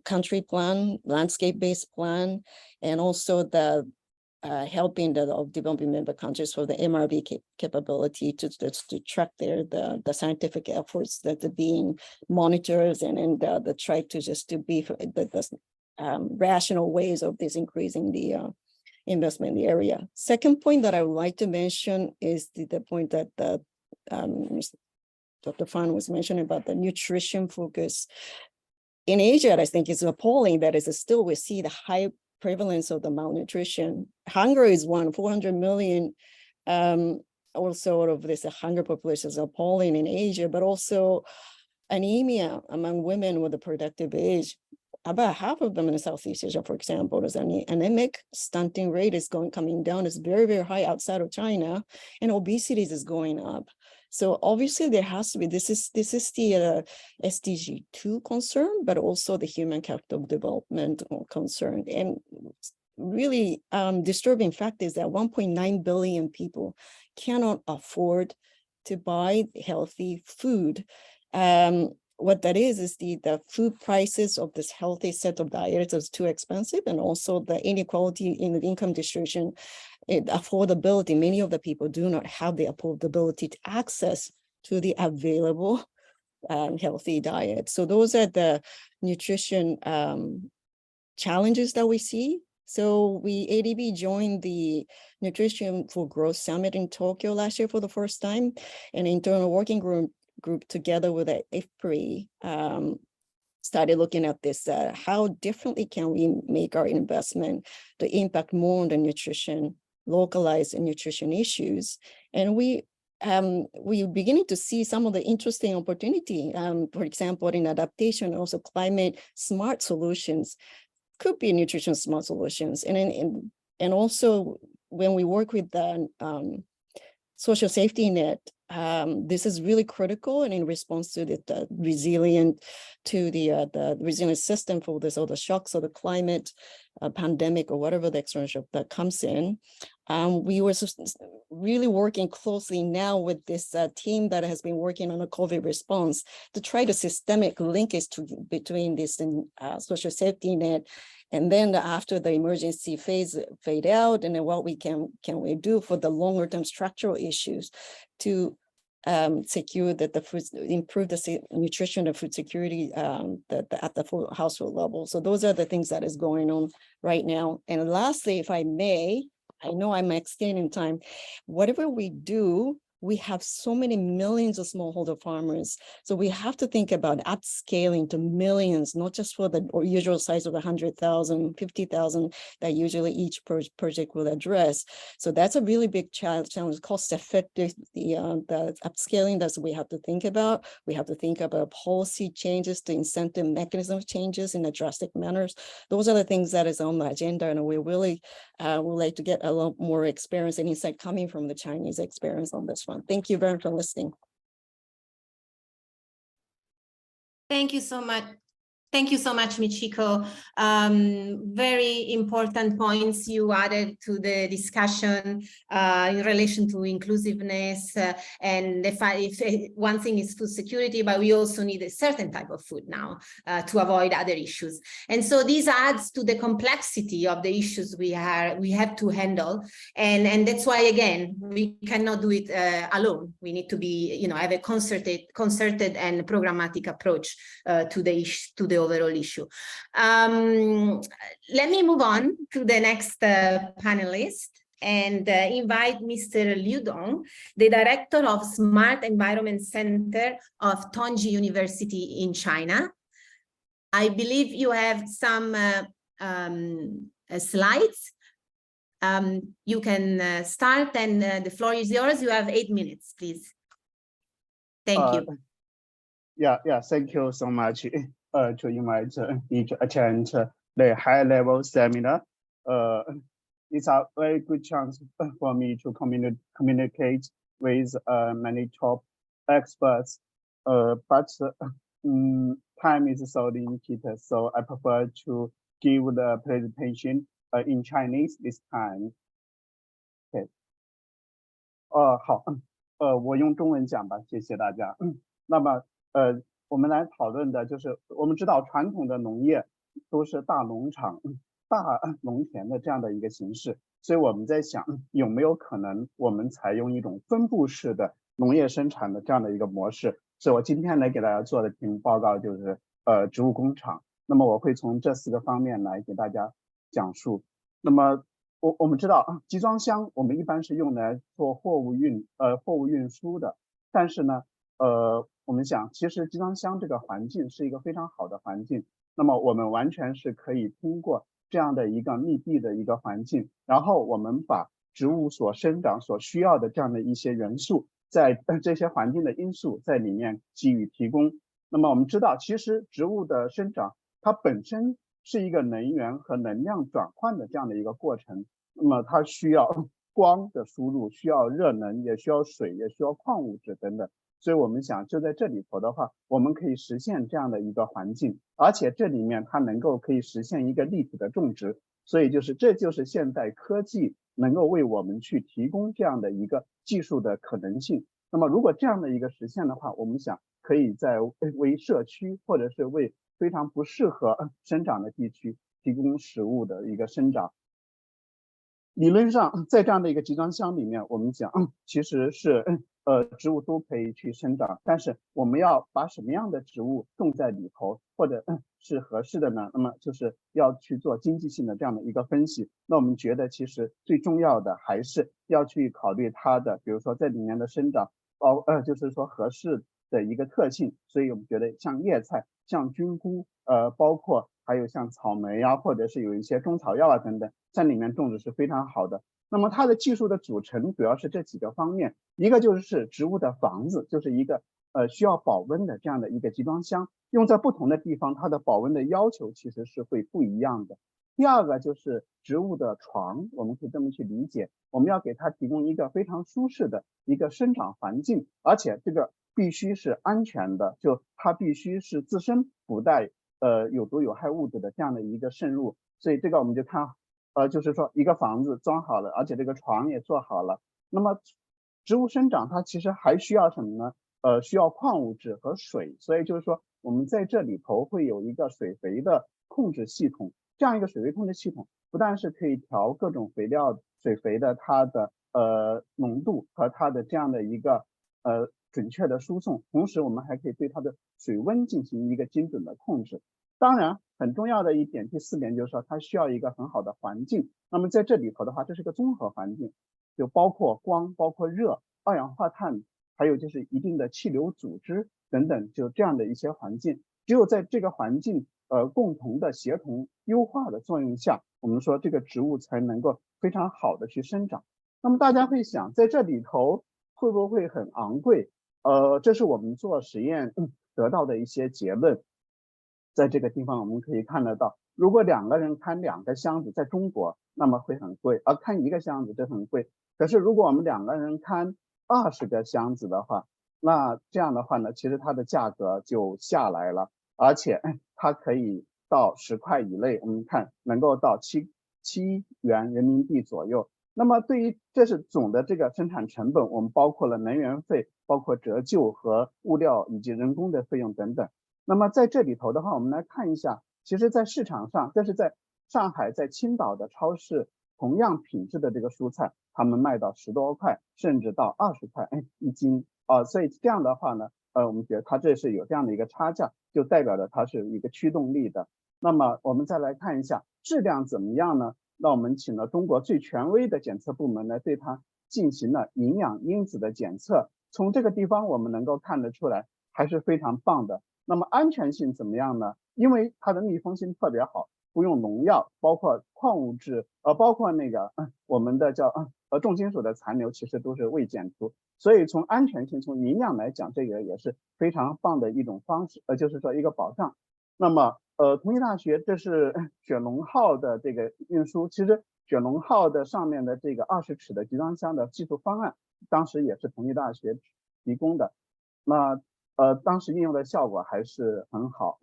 country plan, landscape-based plan, and also the helping the developing member countries for the MRV capability to track the scientific efforts that are being monitored and the try to just to be the rational ways of this increasing the investment in the area. Second point that I would like to mention is the point that Dr. Fan was mentioning about the nutrition focus. In Asia, I think it's appalling that is still we see the high prevalence of the malnutrition. Hunger is 400 million also of this hunger population is appalling in Asia, but also anemia among women with a productive age. About half of them in Southeast Asia, for example, is anemic. Stunting rate is coming down. It's very, very high outside of China, and obesity is going up. So obviously there has to be, this is the SDG 2 concern, but also the human capital development concern. And really disturbing fact is that 1.9 billion people cannot afford to buy healthy food. What that is the food prices of this healthy set of diets is too expensive, and also the inequality in the income distribution, affordability. Many of the people do not have the affordability to access to the available healthy diet. So those are the nutrition challenges that we see. So ADB joined the Nutrition for Growth Summit in Tokyo last year for the first time, an internal working group together with the IFPRI started looking at this, how differently can we make our investment to impact more on the nutrition, localized nutrition issues. And we're beginning to see some of the interesting opportunity, for example, in adaptation, also climate smart solutions, could be nutrition smart solutions. And also when we work with the social safety net, this is really critical, and in response to the resilient system for this, all the shocks of the climate, pandemic, or whatever the external shock that comes in. We were really working closely now with this team that has been working on a COVID response to try the systemic linkage between this and social safety net. And then after the emergency fade out, and then what we can we do for the longer term structural issues to secure that improve the nutrition and food security at the full household level. So those are the things that is going on right now. And lastly, if I may, I know I'm extending time, whatever we do, we have so many millions of smallholder farmers. So we have to think about upscaling to millions, not just for the usual size of 100,000, 50,000 that usually each project will address. So that's a really big challenge, cost effective, the upscaling that we have to think about. We have to think about policy changes, the incentive mechanism changes in a drastic manners. Those are the things that is on the agenda, and we really would like to get a lot more experience and insight coming from the Chinese experience on this one. Thank you very much for listening. Thank you so much, Thank you so much, Michiko. Very important points you added to the discussion in relation to inclusiveness. And if one thing is food security, but we also need a certain type of food now to avoid other issues. And so this adds to the complexity of the issues we have to handle. And that's why, again, we cannot do it alone. We need to be, have a concerted and programmatic approach to the overall issue. Let me move on to the next panelist and invite Mr. Liu Dong, the director of Smart Environment Center of Tongji University in China. I believe you have some slides. You can start, and the floor is yours. You have 8 minutes, please. Thank you. Yeah, thank you so much to invite me to attend the high-level seminar. It's a very good chance for me to communicate with many top experts, but time is so limited, so I prefer to give the presentation in Chinese this time. Okay. 好，我用中文讲吧，谢谢大家。那么我们来讨论的就是，我们知道传统的农业都是大农场、大农田的这样的一个形式，所以我们在想，有没有可能我们采用一种分布式的农业生产的这样的一个模式？所以我今天来给大家做的题目报告就是植物工厂。那么我会从这4个方面来给大家讲述。那么我们知道集装箱我们一般是用来做货物运输的，但是呢我们想其实集装箱这个环境是一个非常好的环境，那么我们完全是可以通过这样的一个密闭的一个环境，然后我们把植物所生长所需要的这样的一些元素，在这些环境的因素在里面给予提供。那么我们知道其实植物的生长它本身是一个能源和能量转换的这样的一个过程，那么它需要光的输入，需要热能，也需要水，也需要矿物质等等。所以我们想就在这里头的话，我们可以实现这样的一个环境，而且这里面它可以实现一个立体的种植，所以这就是现代科技能够为我们去提供这样的一个技术的可能性。那么如果这样的一个实现的话，我们想可以为社区或者是为非常不适合生长的地区提供食物的一个生长。理论上在这样的一个集装箱里面，我们讲其实是植物都可以去生长，但是我们要把什么样的植物种在里头，或者是合适的呢？那么就是要去做经济性的这样的一个分析。那我们觉得其实最重要的还是要去考虑它的，比如说在里面的生长，就是说合适的一个特性。所以我们觉得像叶菜、像菌菇，包括还有像草莓啊，或者是有一些中草药啊等等，在里面种植是非常好的。那么它的技术的组成主要是这几个方面，一个就是植物的房子，就是一个需要保温的这样的一个集装箱，用在不同的地方，它的保温的要求其实是会不一样的。第二个就是植物的床，我们可以这么去理解，我们要给它提供一个非常舒适的一个生长环境，而且这个必须是安全的，就它必须是自身不带有毒有害物质的这样的一个渗入。所以这个我们就看就是说一个房子装好了，而且这个床也做好了。那么植物生长它其实还需要什么呢？需要矿物质和水，所以就是说我们在这里头会有一个水肥的控制系统。这样一个水肥控制系统不但是可以调各种肥料水肥的它的浓度和它的这样的一个准确的输送，同时我们还可以对它的水温进行一个精准的控制。当然很重要的一点，第4点就是说它需要一个很好的环境。那么在这里头的话，这是个综合环境，就包括光、包括热、二氧化碳，还有就是一定的气流组织等等，就这样的一些环境。只有在这个环境共同的协同优化的作用下，我们说这个植物才能够非常好的去生长。那么大家会想，在这里头会不会很昂贵？这是我们做实验得到的一些结论。在这个地方我们可以看得到，如果2个人看2个箱子，在中国那么会很贵，而看1个箱子这很贵。可是如果我们2个人看20个箱子的话，那这样的话呢，其实它的价格就下来了，而且它可以到10块以内，我们看能够到7元人民币左右。那么对于这是总的这个生产成本，我们包括了能源费，包括折旧和物料以及人工的费用等等。那么在这里头的话，我们来看一下，其实在市场上，这是在上海在青岛的超市，同样品质的这个蔬菜，他们卖到10多块，甚至到20块一斤啊。所以这样的话呢，我们觉得它这是有这样的一个差价，就代表着它是一个驱动力的。那么我们再来看一下质量怎么样呢？那我们请了中国最权威的检测部门呢，对它进行了营养因子的检测。从这个地方我们能够看得出来，还是非常棒的。那么安全性怎么样呢？因为它的密封性特别好，不用农药，包括矿物质，包括那个我们的叫重金属的残留，其实都是未检出。所以从安全性、从营养来讲，这个也是非常棒的一种方式，就是说一个保障。那么同济大学这是雪龙号的这个运输，其实雪龙号的上面的这个20尺的集装箱的技术方案，当时也是同济大学提供的。那当时应用的效果还是很好。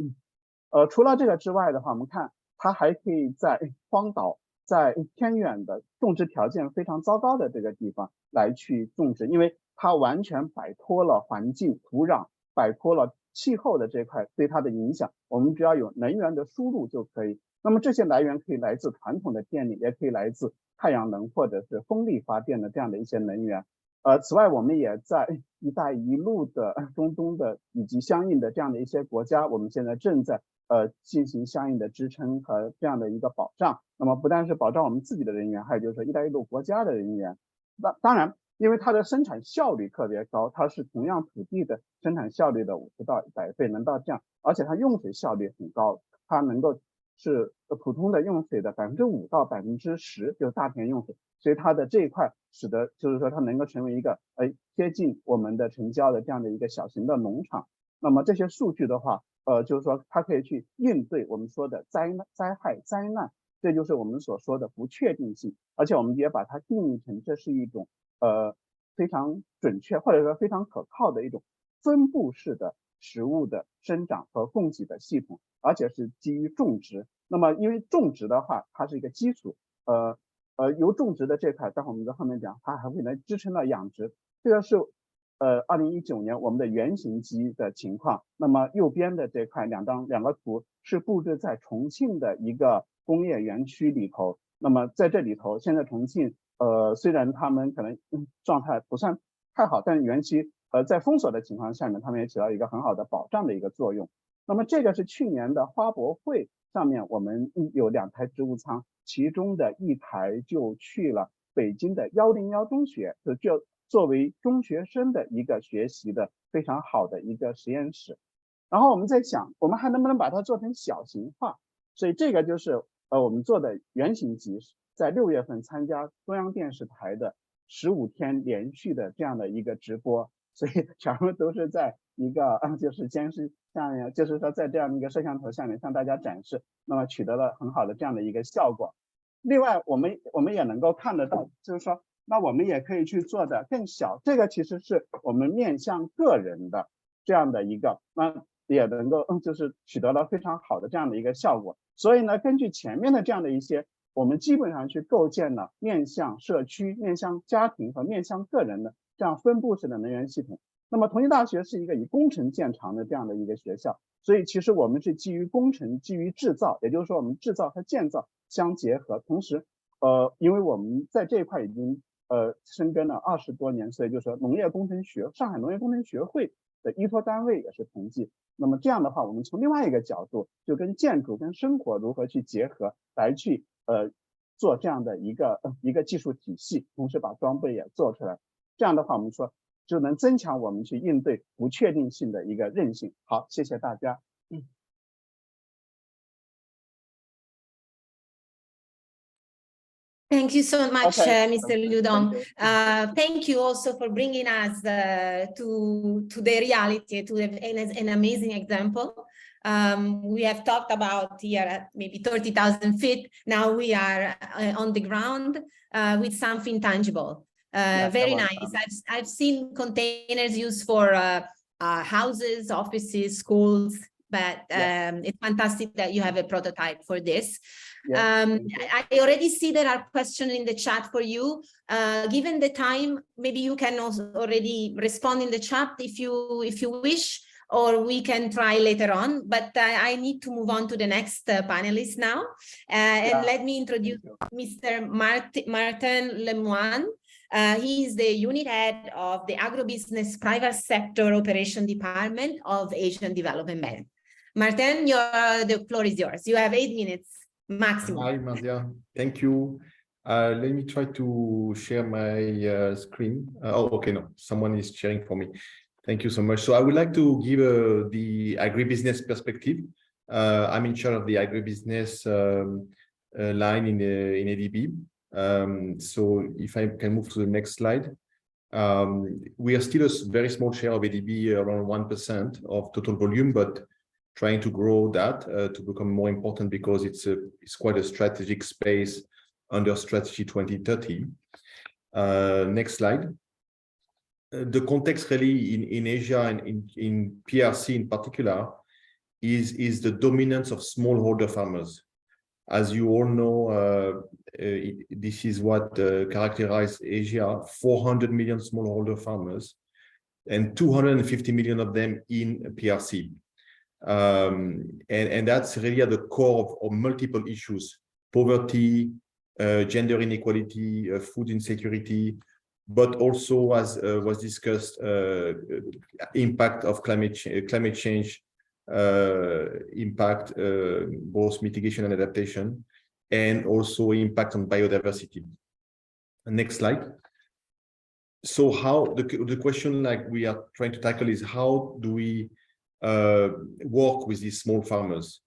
除了这个之外的话，我们看它还可以在荒岛、在偏远的种植条件非常糟糕的这个地方来去种植，因为它完全摆脱了环境、土壤，摆脱了气候的这块对它的影响，我们只要有能源的输入就可以。那么这些来源可以来自传统的电力，也可以来自太阳能或者是风力发电的这样的一些能源。此外，我们也在“一带一路”的中东的以及相应的这样的一些国家，我们现在正在进行相应的支撑和这样的一个保障。那么不但是保障我们自己的人员，还有就是说“一带一路”国家的人员。那当然，因为它的生产效率特别高，它是同样土地的生产效率的50到100倍，能到这样，而且它用水效率很高，它能够是普通的用水的5%到10%，就是大田用水。所以它的这一块使得就是说它能够成为一个贴近我们的城郊的这样的一个小型的农场。那么这些数据的话，就是说它可以去应对我们说的灾害灾难，这就是我们所说的不确定性。而且我们也把它定义成这是一种非常准确或者说非常可靠的一种分布式的食物的生长和供给的系统，而且是基于种植。那么因为种植的话，它是一个基础，由种植的这块，待会我们在后面讲，它还会来支撑到养殖。这个是2019年我们的原型机的情况。那么右边的这块两个图是布置在重庆的一个工业园区里头。那么在这里头，现在重庆虽然他们可能状态不算太好，但是园区在封锁的情况下面，他们也起到一个很好的保障的一个作用。那么这个是去年的花博会上面，我们有2台植物仓，其中的1台就去了北京的101中学，就作为中学生的一个学习的非常好的一个实验室。然后我们在想，我们还能不能把它做成小型化？所以这个就是我们做的原型机，在6月份参加中央电视台的15天连续的这样的一个直播，所以全部都是在一个就是监视下面，就是说在这样一个摄像头下面向大家展示，那么取得了很好的这样的一个效果。另外我们也能够看得到，就是说那我们也可以去做的更小，这个其实是我们面向个人的这样的一个，那也能够就是取得了非常好的这样的一个效果。所以呢，根据前面的这样的一些，我们基本上去构建了面向社区、面向家庭和面向个人的这样分布式的能源系统。那么同济大学是一个以工程见长的这样的一个学校，所以其实我们是基于工程、基于制造，也就是说我们制造和建造相结合。同时因为我们在这一块已经深耕了20多年，所以就是说上海农业工程学会的依托单位也是同济。那么这样的话，我们从另外一个角度，就跟建筑跟生活如何去结合，来去做这样的一个技术体系，同时把装备也做出来。这样的话，我们说就能增强我们去应对不确定性的一个韧性。好，谢谢大家。Thank you so much, Mr. Ludong. Thank you. Thank you also for bringing us to the reality, to an amazing example. We have talked about here at maybe 30,000 feet. Now we are on the ground with something tangible. Very nice. I've seen containers used for houses, offices, schools, but it's fantastic that you have a prototype for this. Yeah, I already see there are questions in the chat for you. Given the time, maybe you can also already respond in the chat if you wish, or we can try later on. But I need to move on to the next panelist now. And let me introduce Mr. Martin Lemoine. He is the unit head of the Agribusiness Private Sector Operation Department of Asian Development Bank. Martin, the floor is yours. You have 8 minutes maximum. Hi, Maria. Thank you. Let me try to share my screen. Oh, okay, no, someone is sharing for me. Thank you so much. So I would like to give the agribusiness perspective. I'm in charge of the agribusiness line in ADB. So if I can move to the next slide. We are still a very small share of ADB, around 1% of total volume, but trying to grow that to become more important because it's quite a strategic space under Strategy 2030. Next slide. The context really in Asia and in PRC in particular is the dominance of smallholder farmers. As you all know, this is what characterizes Asia: 400 million smallholder farmers and 250 million of them in PRC. And that's really at the core of multiple issues: poverty, gender inequality, food insecurity, but also, as was discussed, impact of climate change, impact, both mitigation and adaptation, and also impact on biodiversity. Next slide. So how the question like we are trying to tackle is how do we work with these small farmers?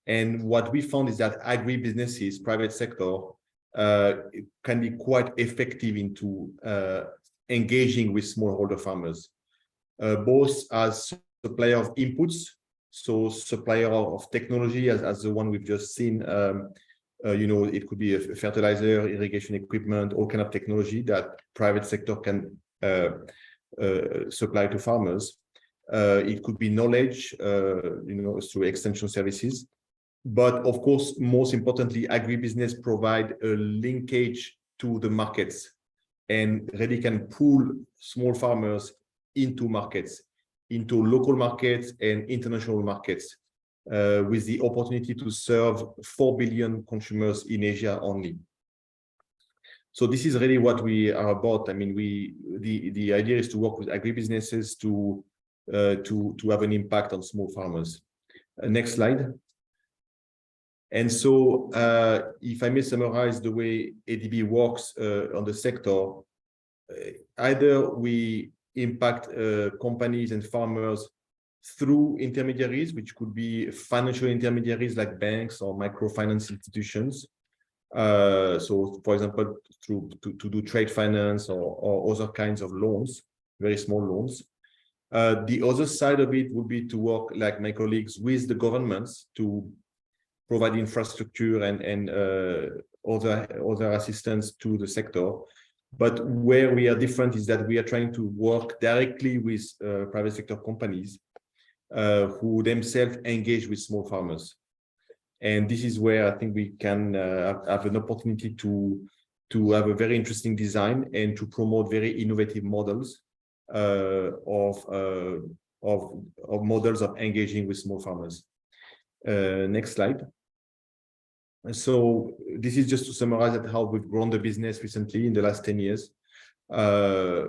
And what we found is that agribusinesses, private sector, can be quite effective into engaging with smallholder farmers, both as supplier of inputs, so supplier of technology, as the one we've just seen. It could be a fertilizer, irrigation equipment, all kind of technology that private sector can supply to farmers. It could be knowledge, through extension services. But of course, most importantly, agribusiness provide a linkage to the markets and really can pull small farmers into markets, into local markets and international markets, with the opportunity to serve 4 billion consumers in Asia only. So this is really what we are about. I mean, the idea is to work with agribusinesses to have an impact on small farmers. Next slide. And so, if I may summarize the way ADB works on the sector, either we impact companies and farmers through intermediaries, which could be financial intermediaries like banks or microfinance institutions. So, for example, to do trade finance or other kinds of loans, very small loans. The other side of it would be to work, like my colleagues, with the governments to provide infrastructure and other assistance to the sector. But where we are different is that we are trying to work directly with private sector companies who themselves engage with small farmers. And this is where I think we can have an opportunity to have a very interesting design and to promote very innovative models of models of engaging with small farmers. Next slide. So this is just to summarize how we've grown the business recently in the last 10 years. The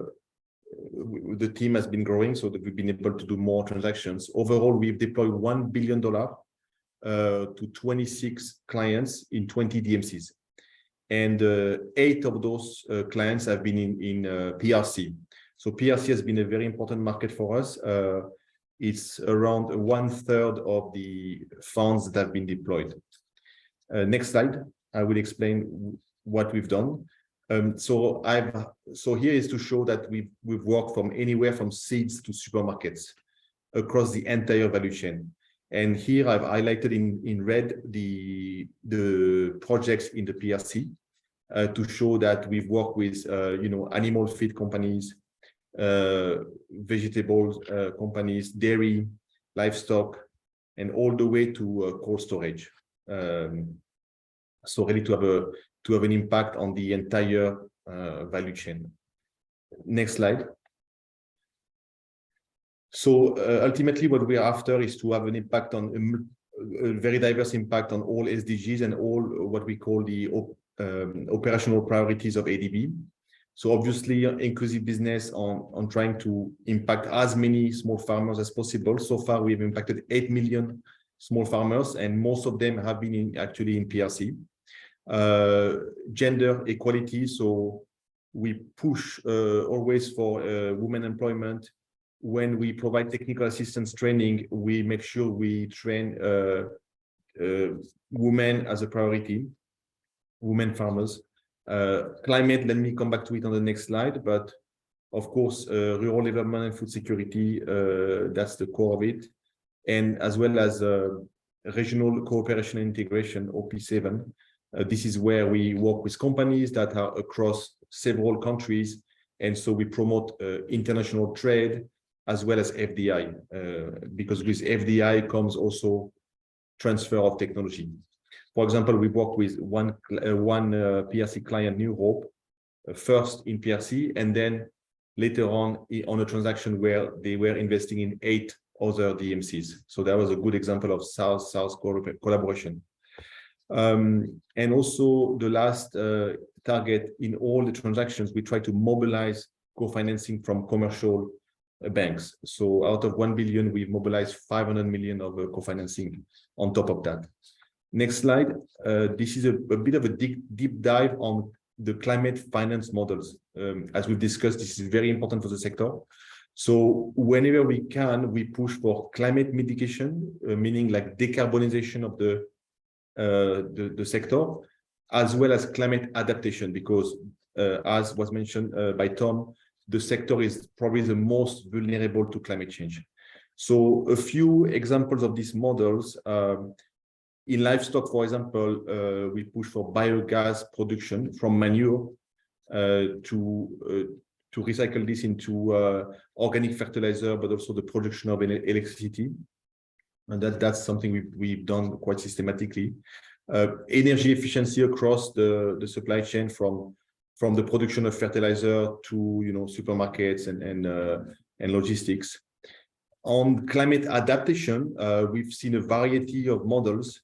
team has been growing so that we've been able to do more transactions. Overall, we've deployed $1 billion to 26 clients in 20 DMCs. And 8 of those clients have been in PRC. So PRC has been a very important market for us. It's around 1/3 of the funds that have been deployed. Next slide. I will explain what we've done. So here is to show that we've worked from anywhere from seeds to supermarkets across the entire value chain. And here I've highlighted in red the projects in the PRC to show that we've worked with animal feed companies, vegetables companies, dairy, livestock, and all the way to cold storage. So really to have an impact on the entire value chain. Next slide. So ultimately, what we are after is to have an impact on a very diverse impact on all SDGs and all what we call the operational priorities of ADB. So obviously, inclusive business on trying to impact as many small farmers as possible. So far, we've impacted 8 million small farmers, and most of them have been actually in PRC. Gender equality, so we push always for women employment. When we provide technical assistance training, we make sure we train women as a priority, women farmers. Climate, let me come back to it on the next slide, but of course, rural development and food security, that's the core of it. And as well as regional cooperation and integration, OP7. This is where we work with companies that are across several countries. And so we promote international trade as well as FDI, because with FDI comes also transfer of technology. For example, we work with one PRC client, New Hope, first in PRC, and then later on a transaction where they were investing in 8 other DMCs. So that was a good example of South-South collaboration. And also the last target in all the transactions, we try to mobilize co-financing from commercial banks. So out of 1 billion, we've mobilized 500 million of co-financing on top of that. Next slide. This is a bit of a deep dive on the climate finance models. As we've discussed, this is very important for the sector. So whenever we can, we push for climate mitigation, meaning like decarbonization of the sector, as well as climate adaptation, because as was mentioned by Tom, the sector is probably the most vulnerable to climate change. So a few examples of these models. In livestock, for example, we push for biogas production from manure to recycle this into organic fertilizer, but also the production of electricity. And that's something we've done quite systematically. Energy efficiency across the supply chain from the production of fertilizer to supermarkets and logistics. On climate adaptation, we've seen a variety of models.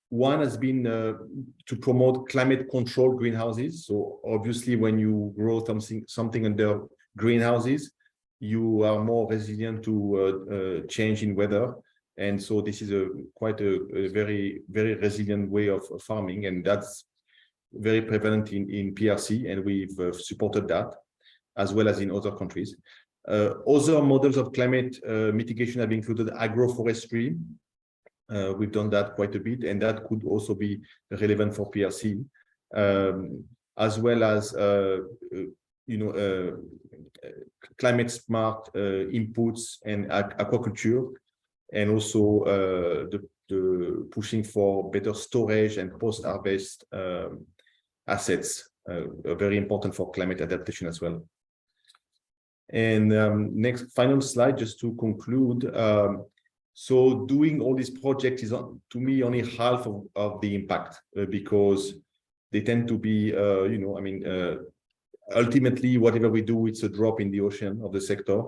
One has been to promote climate control greenhouses. So obviously, when you grow something under greenhouses, you are more resilient to change in weather. And so this is quite a very, very resilient way of farming, and that's very prevalent in PRC, and we've supported that, as well as in other countries. Other models of climate mitigation have included agroforestry. We've done that quite a bit, and that could also be relevant for PRC, as well as climate smart inputs and aquaculture, and also the pushing for better storage and post-harvest assets, very important for climate adaptation as well. And next, final slide, just to conclude. So doing all these projects is, to me, only half of the impact, because they tend to be, ultimately, whatever we do, it's a drop in the ocean of the sector.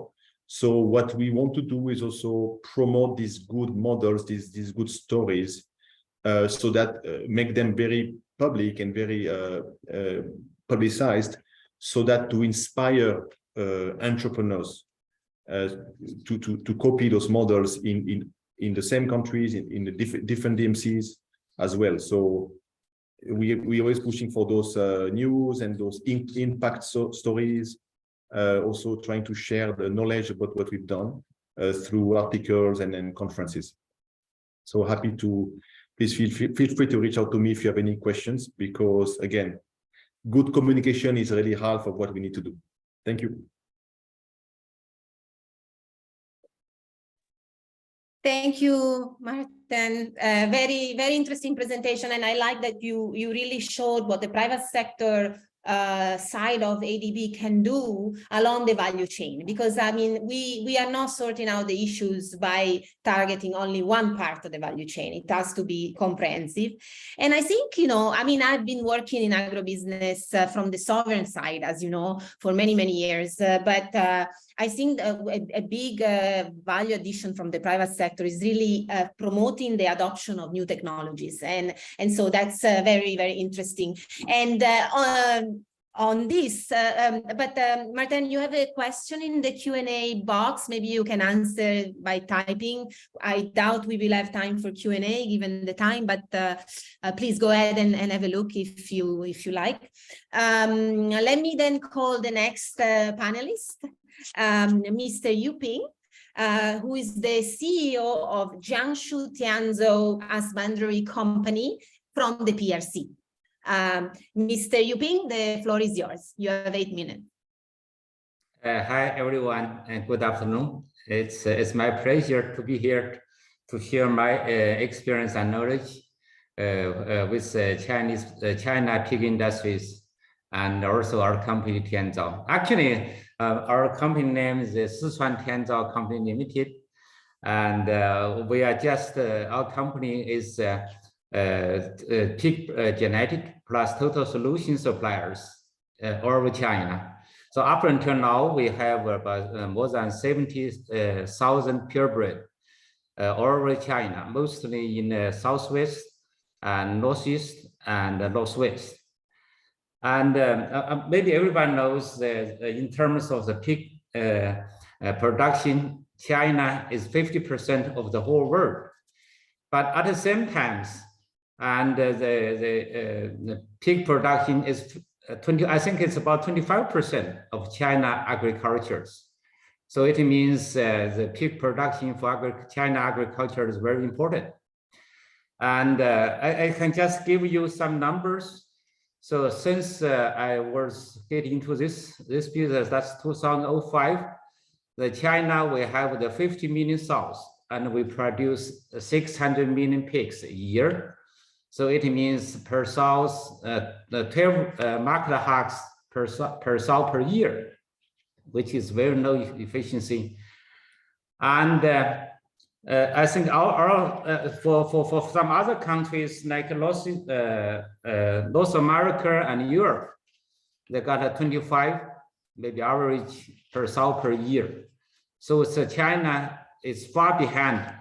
So what we want to do is also promote these good models, these good stories, so that make them very public and very publicized, so that to inspire entrepreneurs to copy those models in the same countries, in the different DMCs as well. So we're always pushing for those news and those impact stories, also trying to share the knowledge about what we've done through articles and then conferences. So happy to, please feel free to reach out to me if you have any questions, because again, good communication is really half of what we need to do. Thank you. Thank you, Martin. Very, very interesting presentation. And I like that you really showed what the private sector side of ADB can do along the value chain, because I mean, we are not sorting out the issues by targeting only one part of the value chain. It has to be comprehensive. And I think, you know, I mean, I've been working in agrobusiness from the sovereign side, as you know, for many, many years. But I think a big value addition from the private sector is really promoting the adoption of new technologies. And so that's very, very interesting. And on this, Martin, you have a question in the Q&A box. Maybe you can answer by typing. I doubt we will have time for Q&A given the time, but please go ahead and have a look if you like. Let me then call the next panelist, Mr. Yu Ping, who is the CEO of Jiangsu Tianzhou Husbandry Company from the PRC. Mr. Yu Ping, the floor is yours. You have 8 minutes. Hi, everyone, and good afternoon. It's my pleasure to be here to share my experience and knowledge with China pig industries and also our company Tianzhou. Actually, our company name is Sichuan Tianzhou Company Limited, and we are just our company is pig genetic plus total solution suppliers all over China. So up until now, we have about more than 70,000 purebred all over China, mostly in the southwest and northeast and northwest. And maybe everyone knows that in terms of the pig production, China is 50% of the whole world. But at the same time, and the pig production is I think it's about 25% of China agricultures. So it means the pig production for China agriculture is very important. And I can just give you some numbers. So since I was getting into this business, that's 2005, the China, we have the 50 million sows, and we produce 600 million pigs a year. So it means per sows, the 12 market hogs per sow per year, which is very low efficiency. And I think for some other countries like North America and Europe, they got a 25, maybe average per sow per year. So China is far behind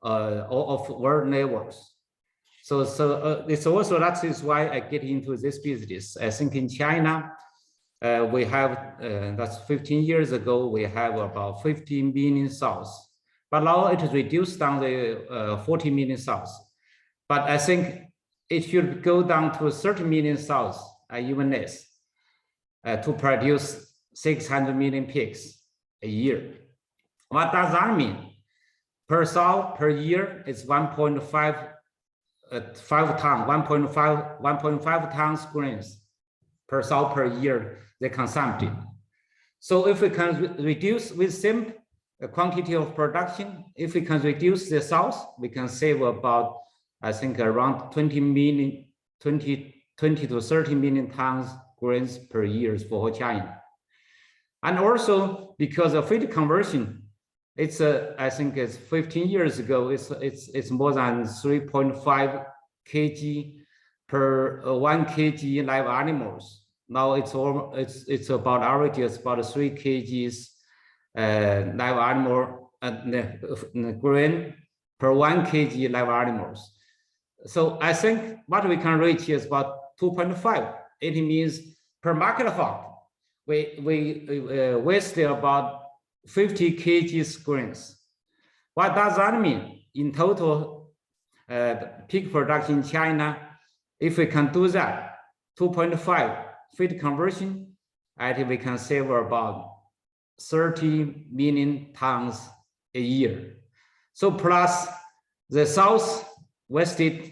of world neighbors. So it's also, that is why I get into this business. I think in China, we have, that's 15 years ago, we have about 15 million sows. But now it is reduced down to 40 million sows. But I think it should go down to 30 million sows, even less, to produce 600 million pigs a year. What does that mean? Per sow per year is 1.5 tons grains per sow per year, the consumption. So if we can reduce with same quantity of production, if we can reduce the sows, we can save about, I think, around 20 to 30 million tons grains per year for China. And also because of feed conversion, it's I think it's 15 years ago, it's more than 3.5 kg per 1 kg live animals. Now it's about average, it's about 3 kgs live animal grain per 1 kg live animals. So I think what we can reach is about 2.5. It means per market hog, we waste about 50 kgs grains. What does that mean? In total, pig production in China, if we can do that, 2.5 feed conversion, I think we can save about 30 million tons a year. So plus the sows wasted,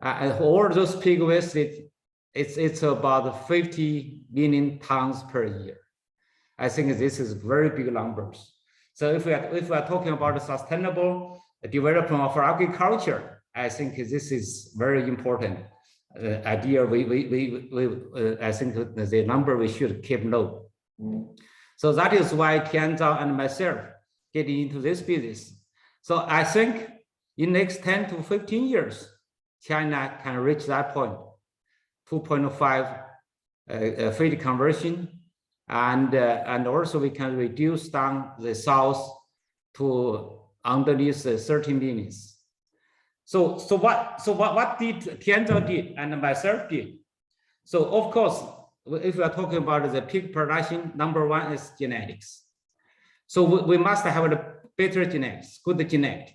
all those pig wasted, it's about 50 million tons per year. I think this is very big numbers. So if we are talking about the sustainable development of agriculture, I think this is very important. idea. I think the number we should keep low. So that is why Tianzhao and myself get into this business. So I think in next 10 to 15 years, China can reach that point, 2.5 feed conversion, and also we can reduce down the south to underneath 30 minutes. So what did Tianzhao did and myself did? So of course, if we are talking about the pig production, number one is genetics. So we must have a better genetics, good genetics.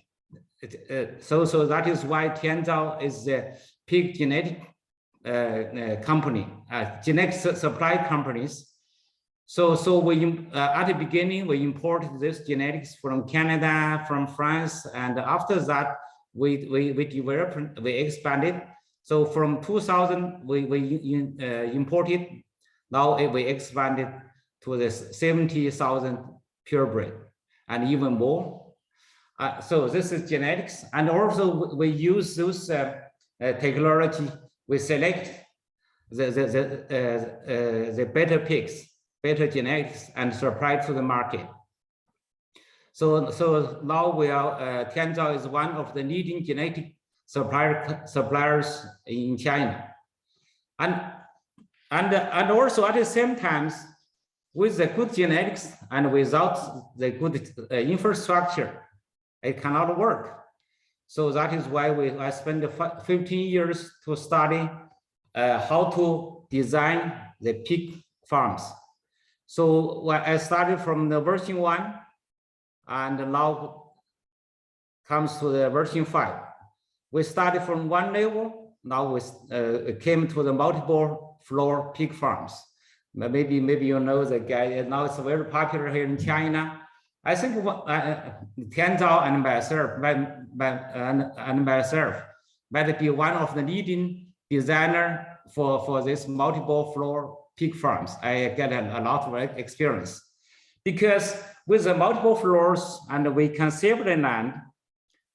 So that is why Tianzhao is the pig genetic company, genetic supply companies. So we at the beginning we imported this genetics from Canada, from France, and after that we developed, we expanded. So from 2000 we imported. Now we expanded to the 70,000 purebred and even more. So this is genetics, and also we use those technology. We select the better pigs, better genetics, and supply to the market. So now we are Tianzhao is one of the leading genetic suppliers in China, and also at the same time, with the good genetics and without the good infrastructure, it cannot work. So that is why I spent 15 years to study how to design the pig farms. So I started from the version 1, and now comes to the version 5. We started from one level. Now we came to the multiple floor pig farms. Maybe you know the guy. Now it's very popular here in China. I think Tianzhao and myself might be one of the leading designer for this multiple floor pig farms. I get a lot of experience because with the multiple floors, and we can save the land,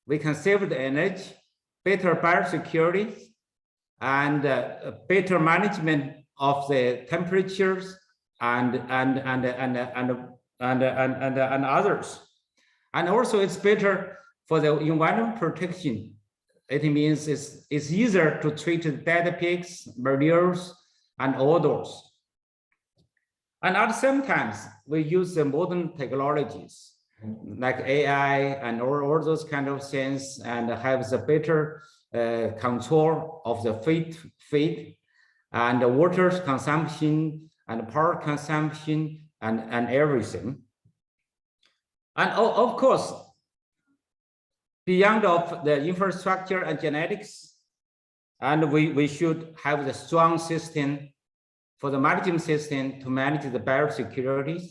we can save the energy, better biosecurity, and better management of the temperatures and others. And also it's better for the environment protection. It means it's easier to treat dead pigs, manures, and odors. And at the same time, we use the modern technologies like AI and all those kind of things, and have the better control of the feed and the water consumption and power consumption and everything. And of course, beyond of the infrastructure and genetics, and we should have the strong system for the management system to manage the biosecurity,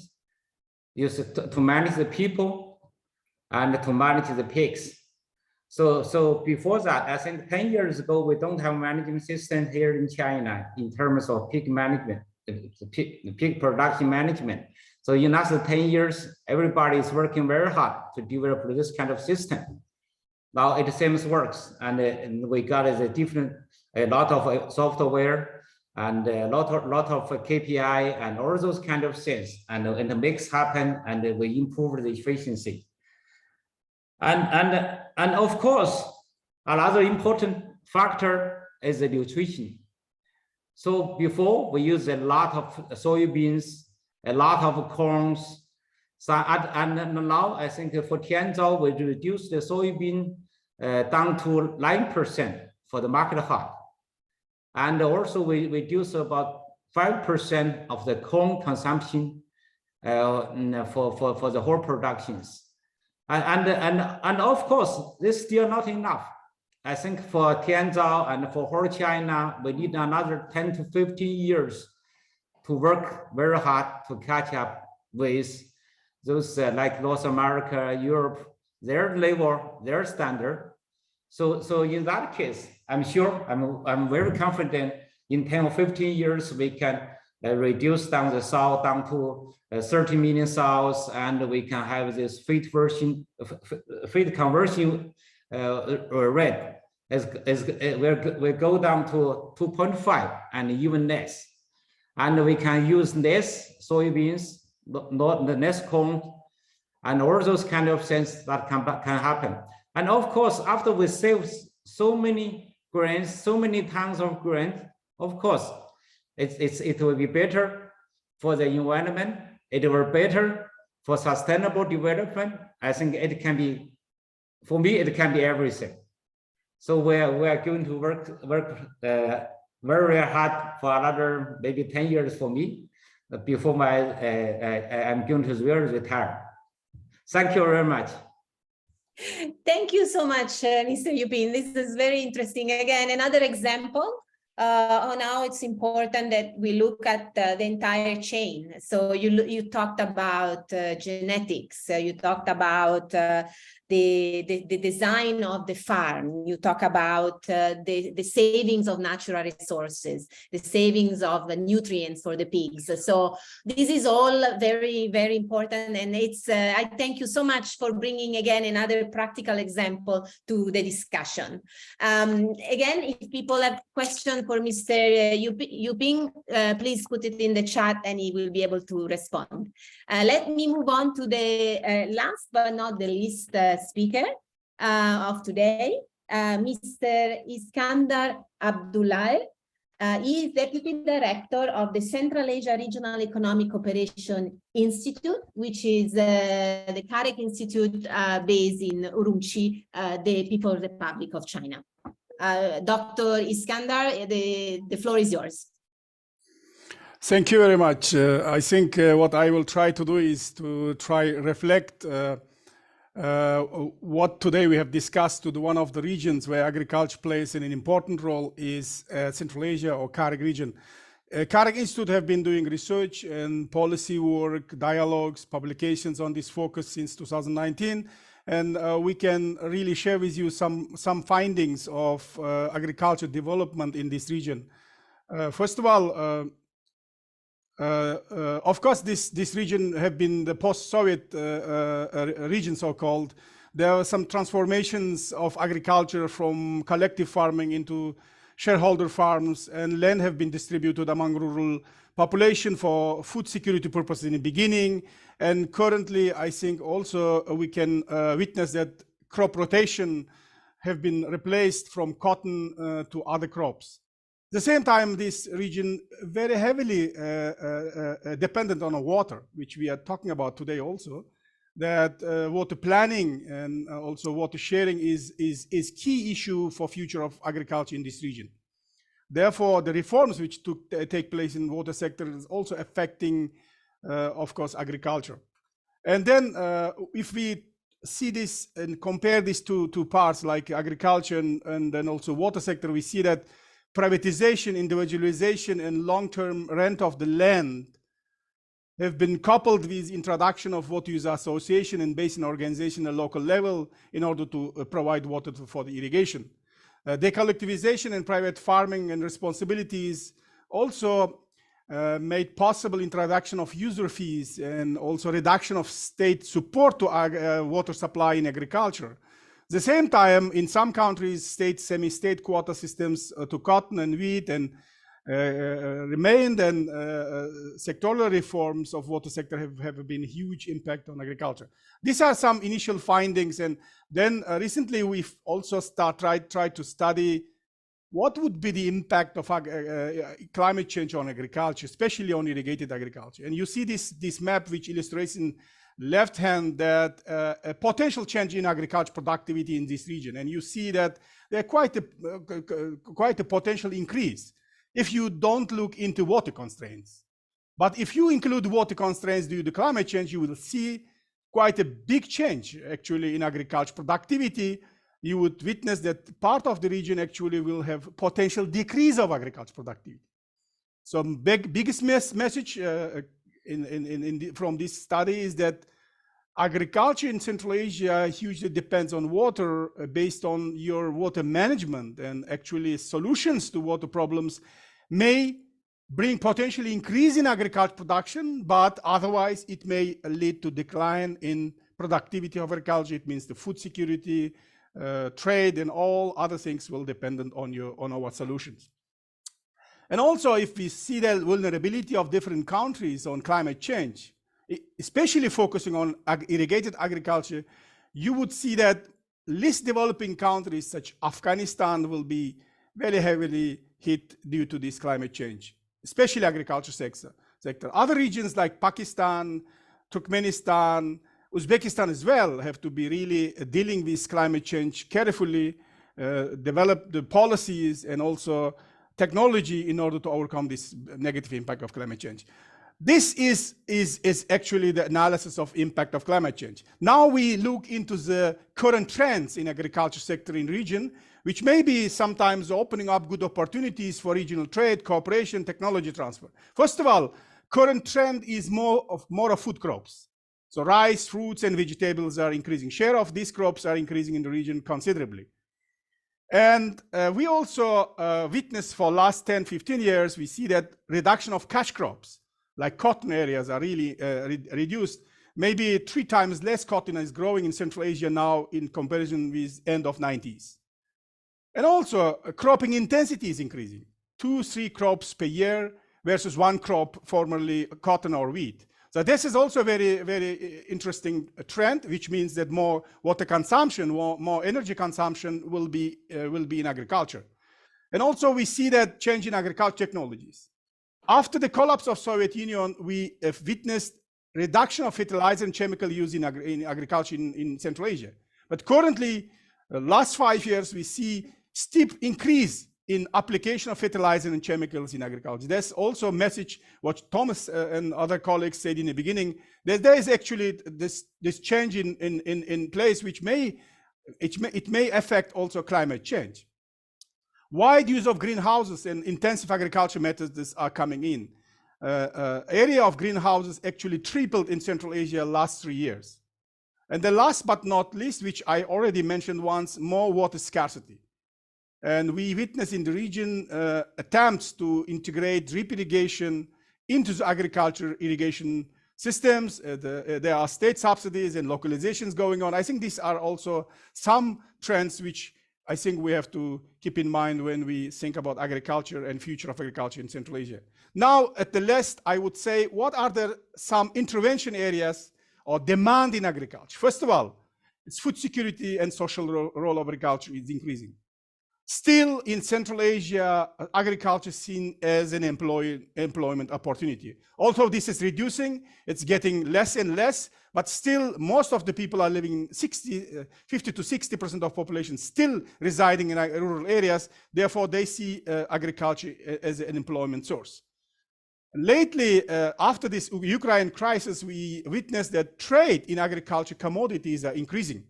to manage the people, and to manage the pigs. So before that, I think 10 years ago, we don't have management system here in China in terms of pig management, the pig production management. So in the last 10 years, everybody is working very hard to develop this kind of system. Now it seems works, and we got a lot of software and a lot of KPI and all those kind of things, and the mix happen, and we improve the efficiency. And of course, another important factor is the nutrition. So before we use a lot of soybeans, a lot of corns. So and now I think for Tianzhao, we reduce the soybean down to 9% for the market hog. And also we reduce about 5% of the corn consumption for the whole productions. And of course, this is still not enough. I think for Tianzhao and for whole China, we need another 10 to 15 years to work very hard to catch up with those like North America, Europe, their level, their standard. So in that case, I'm sure, I'm very confident in 10 or 15 years, we can reduce down the sow down to 30 million sows, and we can have this feed conversion rate will go down to 2.5 and even less. And we can use less soybeans, not the less corn, and all those kind of things that can happen. And of course, after we save so many grains, so many tons of grain, of course, it will be better for the environment. It will be better for sustainable development. I think it can be, for me, it can be everything. So we are going to work very hard for another maybe 10 years for me before I'm going to retire. Thank you very much. Thank you so much, Mr. Yupin. This is very interesting. Again, another example on how it's important that we look at the entire chain. So you talked about genetics, you talked about the design of the farm, you talk about the savings of natural resources, the savings of the nutrients for the pigs. So this is all very, very important. And it's I thank you so much for bringing again another practical example to the discussion. Again, if people have questions for Mr. Yuping, please put it in the chat and he will be able to respond. Let me move on to the last but not the least speaker of today, Mr. Iskandar Abdullayev. He is Deputy Director of the Central Asia Regional Economic Cooperation Institute, which is the CAREC Institute based in Urumqi, the People's Republic of China. Dr. Iskandar, the floor is yours. Thank you very much. I think what I will try to do is to reflect what today we have discussed to one of the regions where agriculture plays an important role is Central Asia or CAREC region. CAREC Institute have been doing research and policy work, dialogues, publications on this focus since 2019. And we can really share with you some findings of agriculture development in this region. First of all, of course, this region have been the post-Soviet region, so-called. There were some transformations of agriculture from collective farming into shareholder farms, and land have been distributed among rural population for food security purposes in the beginning. And currently, I think also we can witness that crop rotation have been replaced from cotton to other crops. At the same time, this region very heavily dependent on water, which we are talking about today also, that water planning and also water sharing is key issue for future of agriculture in this region. Therefore, the reforms which take place in water sector is also affecting, of course, agriculture. And then if we see this and compare these two parts like agriculture and then also water sector, we see that privatization, individualization, and long-term rent of the land have been coupled with introduction of water use association and basin organization at local level in order to provide water for the irrigation. Decollectivization and private farming and responsibilities also made possible introduction of user fees and also reduction of state support to water supply in agriculture. At the same time, in some countries, state, semi-state quota systems to cotton and wheat and remained, and sectoral reforms of water sector have been a huge impact on agriculture. These are some initial findings, and then recently we've also tried to study what would be the impact of climate change on agriculture, especially on irrigated agriculture. And you see this map which illustrates in left hand that a potential change in agriculture productivity in this region, and you see that there quite a potential increase if you don't look into water constraints. But if you include water constraints due to climate change, you will see quite a big change actually in agriculture productivity. You would witness that part of the region actually will have potential decrease of agriculture productivity. So biggest message from this study is that agriculture in Central Asia hugely depends on water based on your water management, and actually solutions to water problems may bring potentially increase in agriculture production, but otherwise it may lead to decline in productivity of agriculture. It means the food security, trade, and all other things will depend on our solutions. And also, if we see the vulnerability of different countries on climate change, especially focusing on irrigated agriculture, you would see that least developing countries such as Afghanistan will be very heavily hit due to this climate change, especially agriculture sector. Other regions like Pakistan, Turkmenistan, Uzbekistan as well have to be really dealing with climate change carefully, develop the policies and also technology in order to overcome this negative impact of climate change. This is actually the analysis of impact of climate change. Now we look into the current trends in agriculture sector in region, which may be sometimes opening up good opportunities for regional trade, cooperation, technology transfer. First of all, current trend is more of food crops. So rice, fruits, and vegetables are increasing. Share of these crops are increasing in the region considerably. And we also witnessed for last 10, 15 years, we see that reduction of cash crops, like cotton areas are really reduced. Maybe 3 times less cotton is growing in Central Asia now in comparison with end of 90s. And also cropping intensity is increasing. 2-3 crops per year versus 1 crop, formerly cotton or wheat. So this is also a very, very interesting trend, which means that more water consumption, more energy consumption will be in agriculture. And also we see that change in agriculture technologies. After the collapse of Soviet Union, we have witnessed reduction of fertilizer and chemical use in agriculture in Central Asia. But currently, last 5 years, we see steep increase in application of fertilizer and chemicals in agriculture. There's also a message what Thomas and other colleagues said in the beginning, that there is actually this change in place, which may affect also climate change. Wide use of greenhouses and intensive agriculture methods are coming in. Area of greenhouses actually tripled in Central Asia last 3 years. And the last but not least, which I already mentioned once, more water scarcity. And we witness in the region attempts to integrate drip irrigation into the agriculture irrigation systems. There are state subsidies and localizations going on. I think these are also some trends which I think we have to keep in mind when we think about agriculture and future of agriculture in Central Asia. Now, at the last, I would say, what are some intervention areas or demand in agriculture? First of all, it's food security and social role of agriculture is increasing. Still, in Central Asia, agriculture is seen as an employment opportunity. Although this is reducing, it's getting less and less, but still most of the people are living 50 to 60% of population still residing in rural areas. Therefore, they see agriculture as an employment source. Lately, after this Ukraine crisis, we witnessed that trade in agriculture commodities are increasing.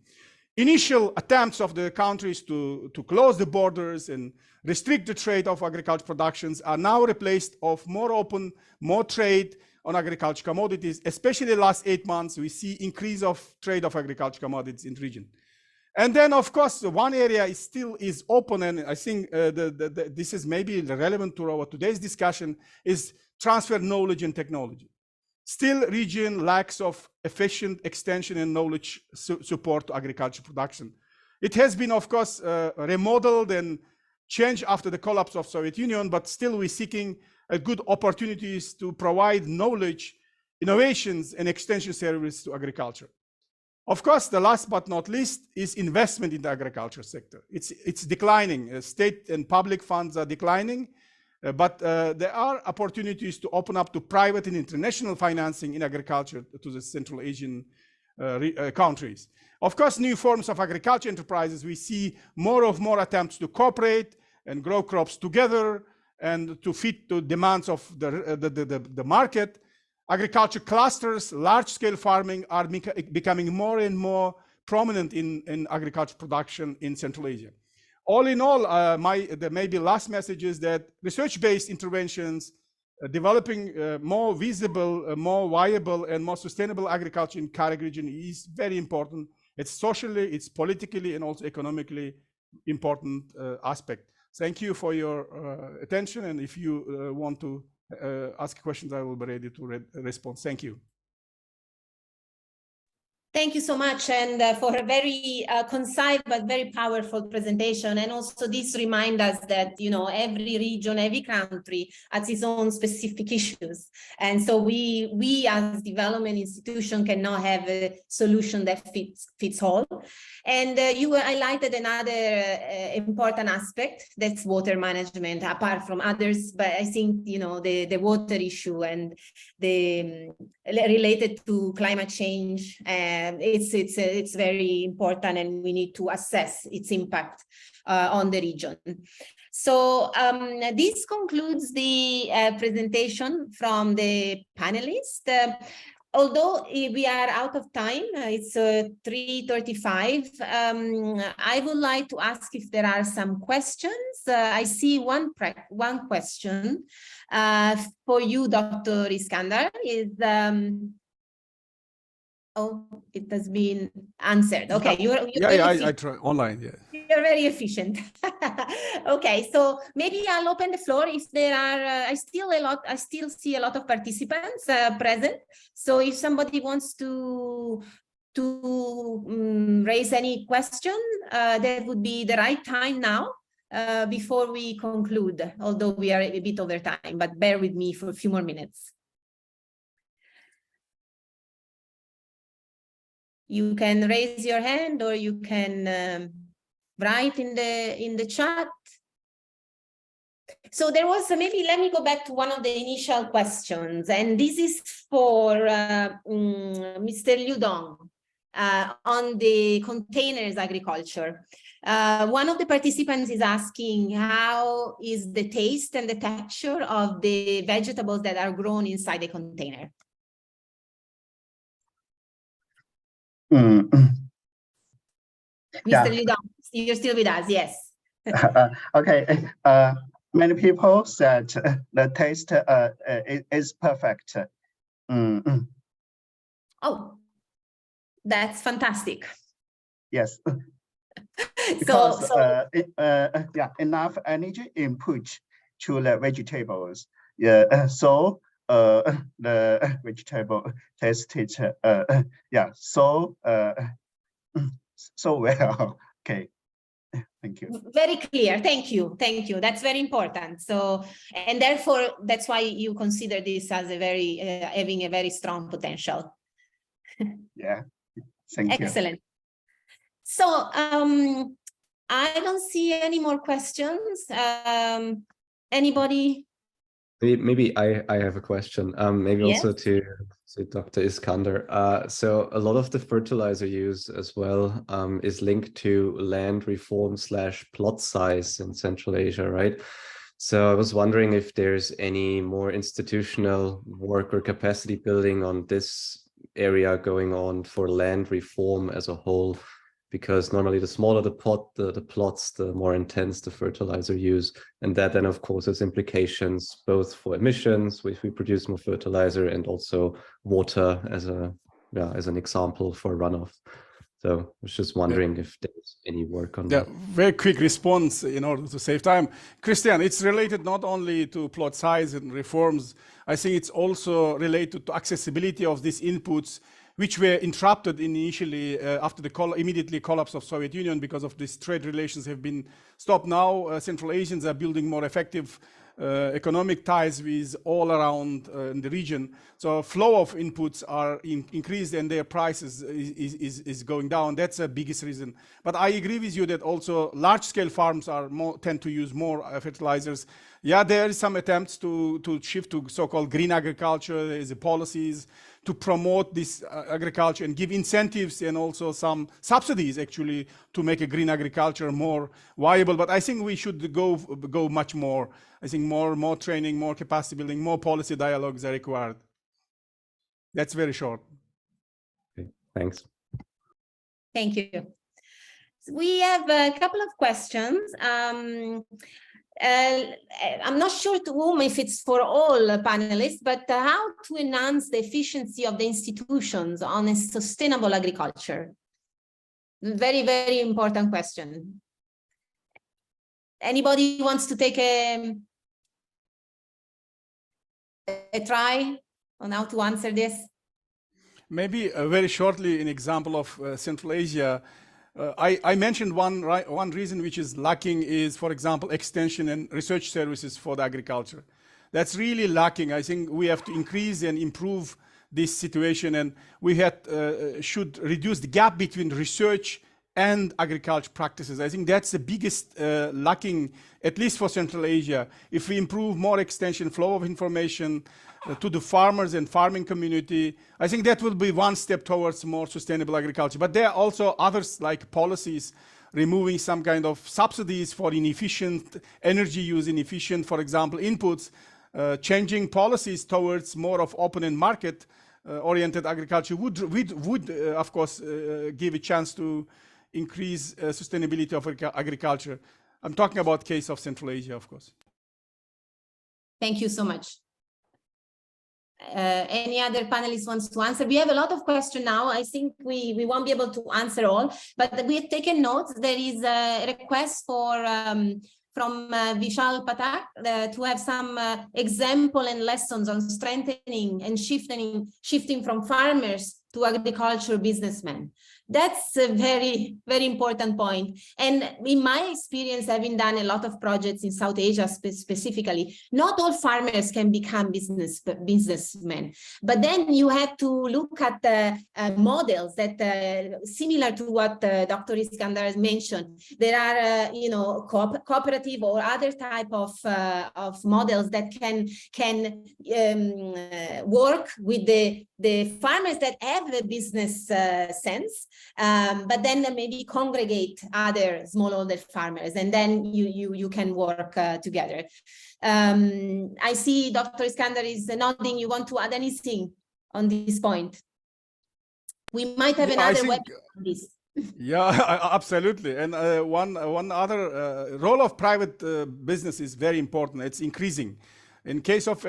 Initial attempts of the countries to close the borders and restrict the trade of agriculture productions are now replaced of more open, more trade on agriculture commodities. Especially the last 8 months, we see increase of trade of agriculture commodities in the region. And then, of course, one area is still open, and I think this is maybe relevant to our today's discussion, is transfer knowledge and technology. Still, region lacks of efficient extension and knowledge support to agriculture production. It has been, of course, remodeled and changed after the collapse of Soviet Union, but still we're seeking good opportunities to provide knowledge, innovations, and extension service to agriculture. Of course, the last but not least is investment in the agriculture sector. It's declining. State and public funds are declining. But there are opportunities to open up to private and international financing in agriculture to the Central Asian countries. Of course, new forms of agriculture enterprises, we see more attempts to cooperate and grow crops together and to fit the demands of the market. Agriculture clusters, large-scale farming are becoming more and more prominent in agriculture production in Central Asia. All in all, the maybe last message is that research-based interventions, developing more visible, more viable, and more sustainable agriculture in CARIC region is very important. It's socially, it's politically, and also economically important aspect. Thank you for your attention, and if you want to ask questions, I will be ready to respond. Thank you. Thank you so much, and for a very concise but very powerful presentation. And also this reminds us that, you know, every region, every country has its own specific issues. And so we as development institution cannot have a solution that fits all. And you highlighted another important aspect, that's water management, apart from others. But I think, you know, the water issue and the related to climate change, it's very important, and we need to assess its impact on the region. So this concludes the presentation from the panelists. Although we are out of time, it's 3:35. I would like to ask if there are some questions. I see one question for you, Dr. Iskandar. Oh, it has been answered. Okay, I try online. Yeah, you're very efficient. Okay, so maybe I'll open the floor if there are. I still see a lot of participants present. So if somebody wants to raise any question, that would be the right time now. Before we conclude, although we are a bit over time, but bear with me for a few more minutes. You can raise your hand, or you can write in the chat. So there was maybe, let me go back to one of the initial questions, and this is for Mr. Liu Dong on the containers agriculture. One of the participants is asking, how is the taste and the texture of the vegetables that are grown inside the container? Mr. Liu Dong, you're still with us, yes. Okay. Many people said the taste is perfect. Oh, that's fantastic. Yes. Because yeah, enough energy input to the vegetables. Yeah, so the vegetable tasted yeah, so well. Okay. Thank you. Very clear. Thank you. Thank you. That's very important. So, and therefore, that's why you consider this as a very, having a very strong potential. Yeah. Thank you. Excellent. So, I don't see any more questions. Anybody? Maybe I have a question. Maybe Yes. also to Dr. Iskandar. So a lot of the fertilizer use as well is linked to land reform / plot size in Central Asia, right? So I was wondering if there's any more institutional work or capacity building on this area going on for land reform as a whole, because normally the smaller the plot, the plots, the more intense the fertilizer use. And that then, of course, has implications both for emissions, if we produce more fertilizer, and also water as an example for runoff. So I was just wondering if there's any work on that. Very quick response in order to save time. Christian, it's related not only to plot size and reforms. I think it's also related to accessibility of these inputs, which were interrupted initially after the immediately collapse of Soviet Union because of these trade relations have been stopped. Now Central Asians are building more effective economic ties with all around in the region. So flow of inputs are increased and their prices is going down. That's the biggest reason. But I agree with you that also large-scale farms tend to use more fertilizers. Yeah, there is some attempts to shift to so-called green agriculture. There is policies to promote this agriculture and give incentives and also some subsidies actually to make a green agriculture more viable. But I think we should go much more. I think more training, more capacity building, more policy dialogues are required. That's very short. Okay, thanks. Thank you. We have a couple of questions. I'm not sure to whom, if it's for all panelists, but how to enhance the efficiency of the institutions on a sustainable agriculture? Very, very important question. Anybody wants to take a try on how to answer this? Maybe very shortly, an example of Central Asia. I mentioned one reason which is lacking is, for example, extension and research services for the agriculture. That's really lacking. I think we have to increase and improve this situation, and we should reduce the gap between research and agriculture practices. I think that's the biggest lacking, at least for Central Asia. If we improve more extension, flow of information to the farmers and farming community, I think that will be one step towards more sustainable agriculture. But there are also others like policies, removing some kind of subsidies for inefficient energy use, inefficient, for example, inputs, changing policies towards more of open and market oriented agriculture would of course, give a chance to increase sustainability of agriculture. I'm talking about case of Central Asia, of course. Thank you so much. Any other panelists wants to answer? We have a lot of questions now. I think we won't be able to answer all, but we have taken notes. There is a request for from Vishal Patak to have some example and lessons on strengthening and shifting from farmers to agriculture businessmen. That's a very, very important point. And in my experience, having done a lot of projects in South Asia specifically, not all farmers can become businessmen. But then you have to look at the models that, similar to what Dr. Iskandar has mentioned, there are, cooperative or other type of models that can work with the farmers that have a business sense, but then maybe congregate other smallholder farmers, and then you can work together. I see Dr. Iskandar is nodding. You want to add anything on this point? We might have another webinar on this. Yeah, absolutely. And one other role of private business is very important. It's increasing. In case of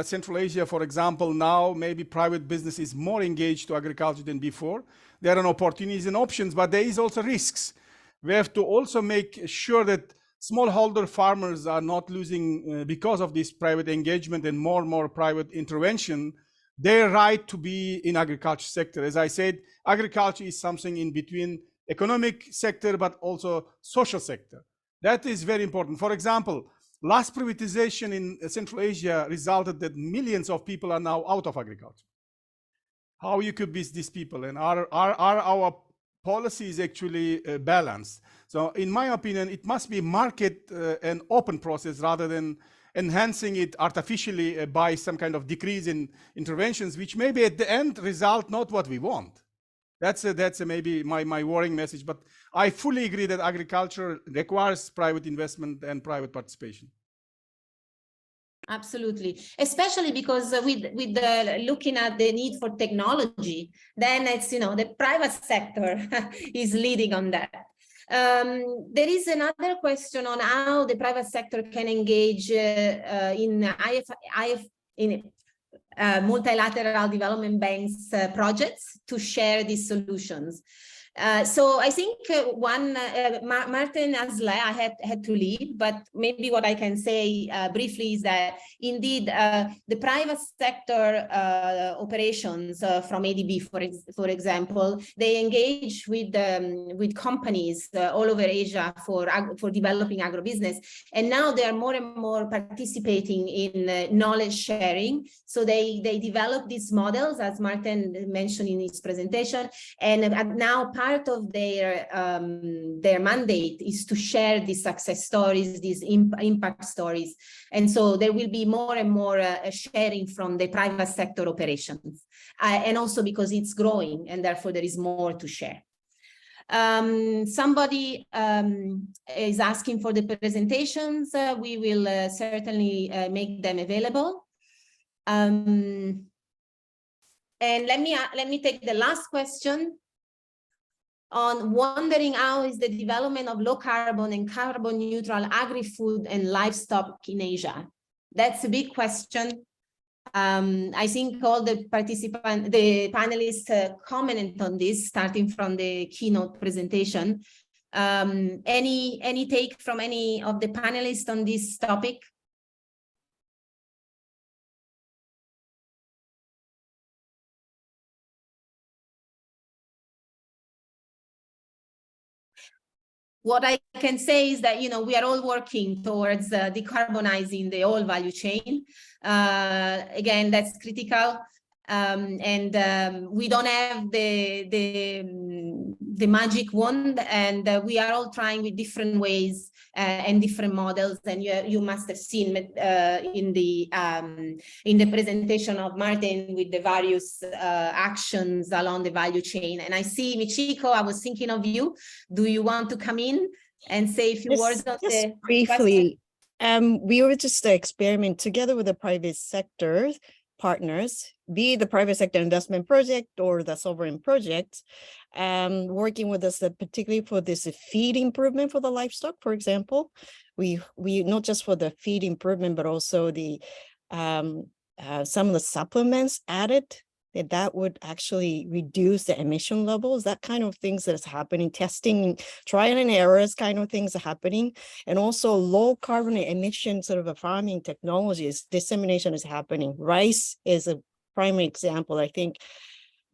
Central Asia, for example, now maybe private business is more engaged to agriculture than before. There are opportunities and options, but there is also risks. We have to also make sure that smallholder farmers are not losing, because of this private engagement and more private intervention, their right to be in agriculture sector. As I said, agriculture is something in between economic sector, but also social sector. That is very important. For example, last privatization in Central Asia resulted that millions of people are now out of agriculture. How you could beat these people, and are our policies actually balanced? So in my opinion, it must be market and open process rather than enhancing it artificially by some kind of decrease in interventions, which maybe at the end result not what we want. That's maybe my worrying message, but I fully agree that agriculture requires private investment and private participation. Absolutely, especially because with the looking at the need for technology, then it's, the private sector is leading on that. There is another question on how the private sector can engage in multilateral development banks projects to share these solutions. So I think Martin Azle, I had to leave, but maybe what I can say briefly is that indeed the private sector operations from ADB, for example, they engage with companies all over Asia for developing agribusiness, and now they are more and more participating in knowledge sharing. So they develop these models, as Martin mentioned in his presentation, and now part of their mandate is to share these success stories, these impact stories. And so there will be more and more sharing from the private sector operations. And also because it's growing and therefore there is more to share. Somebody is asking for the presentations. We will certainly make them available. And let me take the last question on wondering how is the development of low carbon and carbon neutral agri-food and livestock in Asia. That's a big question. I think all the panelists commented on this, starting from the keynote presentation. Any take from any of the panelists on this topic? what I can say is that, we are all working towards decarbonizing the whole value chain. Again, that's critical. And we don't have the magic wand, and we are all trying with different ways and different models. And you must have seen in the presentation of Martin with the various actions along the value chain. And I see Michiko, I was thinking of you. Do you want to come in and say a few words on just the briefly? We were just experiment together with the private sector partners, be it the private sector investment project or the sovereign project, working with us particularly for this feed improvement for the livestock, for example. We not just for the feed improvement, but also the some of the supplements added that would actually reduce the emission levels, that kind of things that is happening, testing, trial and errors kind of things are happening. And also low carbon emission sort of a farming technologies, dissemination is happening. Rice is a primary example. I think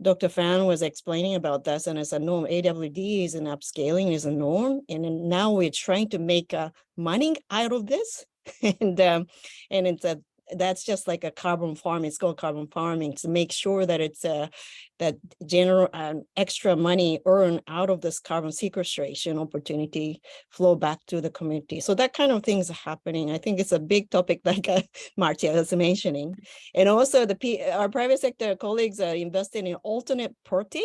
Dr. Fan was explaining about this, and as a norm, AWD is an upscaling is a norm. And now we're trying to make money out of this. And it's that's just like a carbon farm. It's called carbon farming to make sure that it's that general extra money earned out of this carbon sequestration opportunity flow back to the community. So that kind of things are happening. I think it's a big topic like Marcia was mentioning. And also our private sector colleagues are investing in alternate protein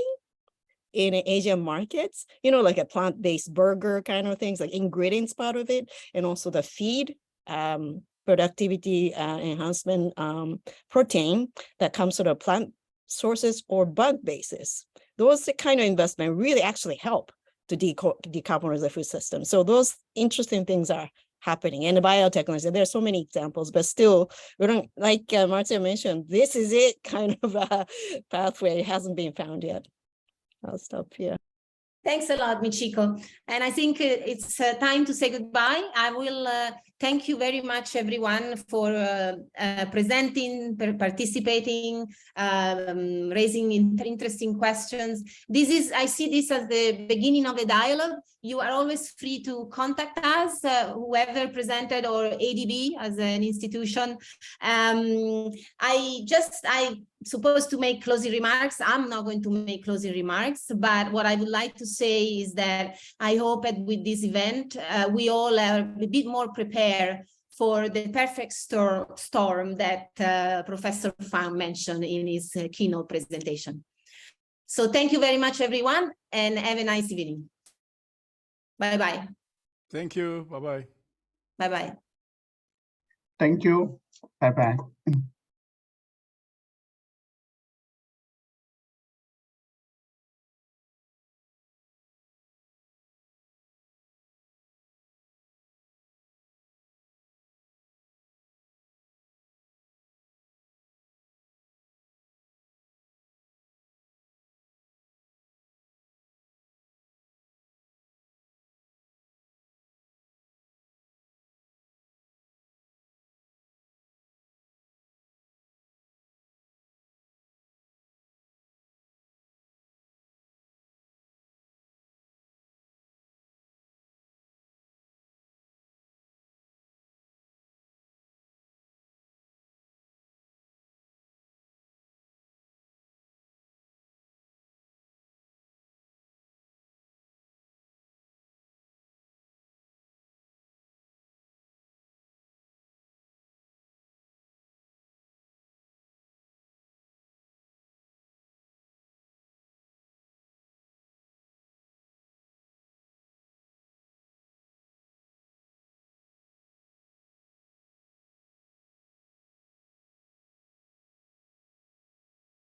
in Asian markets, like a plant-based burger kind of things, like ingredients part of it, and also the feed productivity enhancement protein that comes from plant sources or bug bases. Those kind of investment really actually help to decarbonize the food system. So those interesting things are happening. And the biotechnology, there are so many examples, but still, we don't, like Marcia mentioned, this is it kind of a pathway. It hasn't been found yet. I'll stop here. Thanks a lot, Michiko. And I think it's time to say goodbye. I will thank you very much, everyone, for presenting, participating, raising interesting questions. I see this as the beginning of a dialogue. You are always free to contact us, whoever presented, or ADB as an institution. I supposed to make closing remarks. I'm not going to make closing remarks, but what I would like to say is that I hope that with this event, we all are a bit more prepared for the perfect storm that Professor Fan mentioned in his keynote presentation. So thank you very much, everyone, and have a nice evening. Bye-bye. Thank you. Bye-bye. Bye-bye. Thank you. Bye-bye.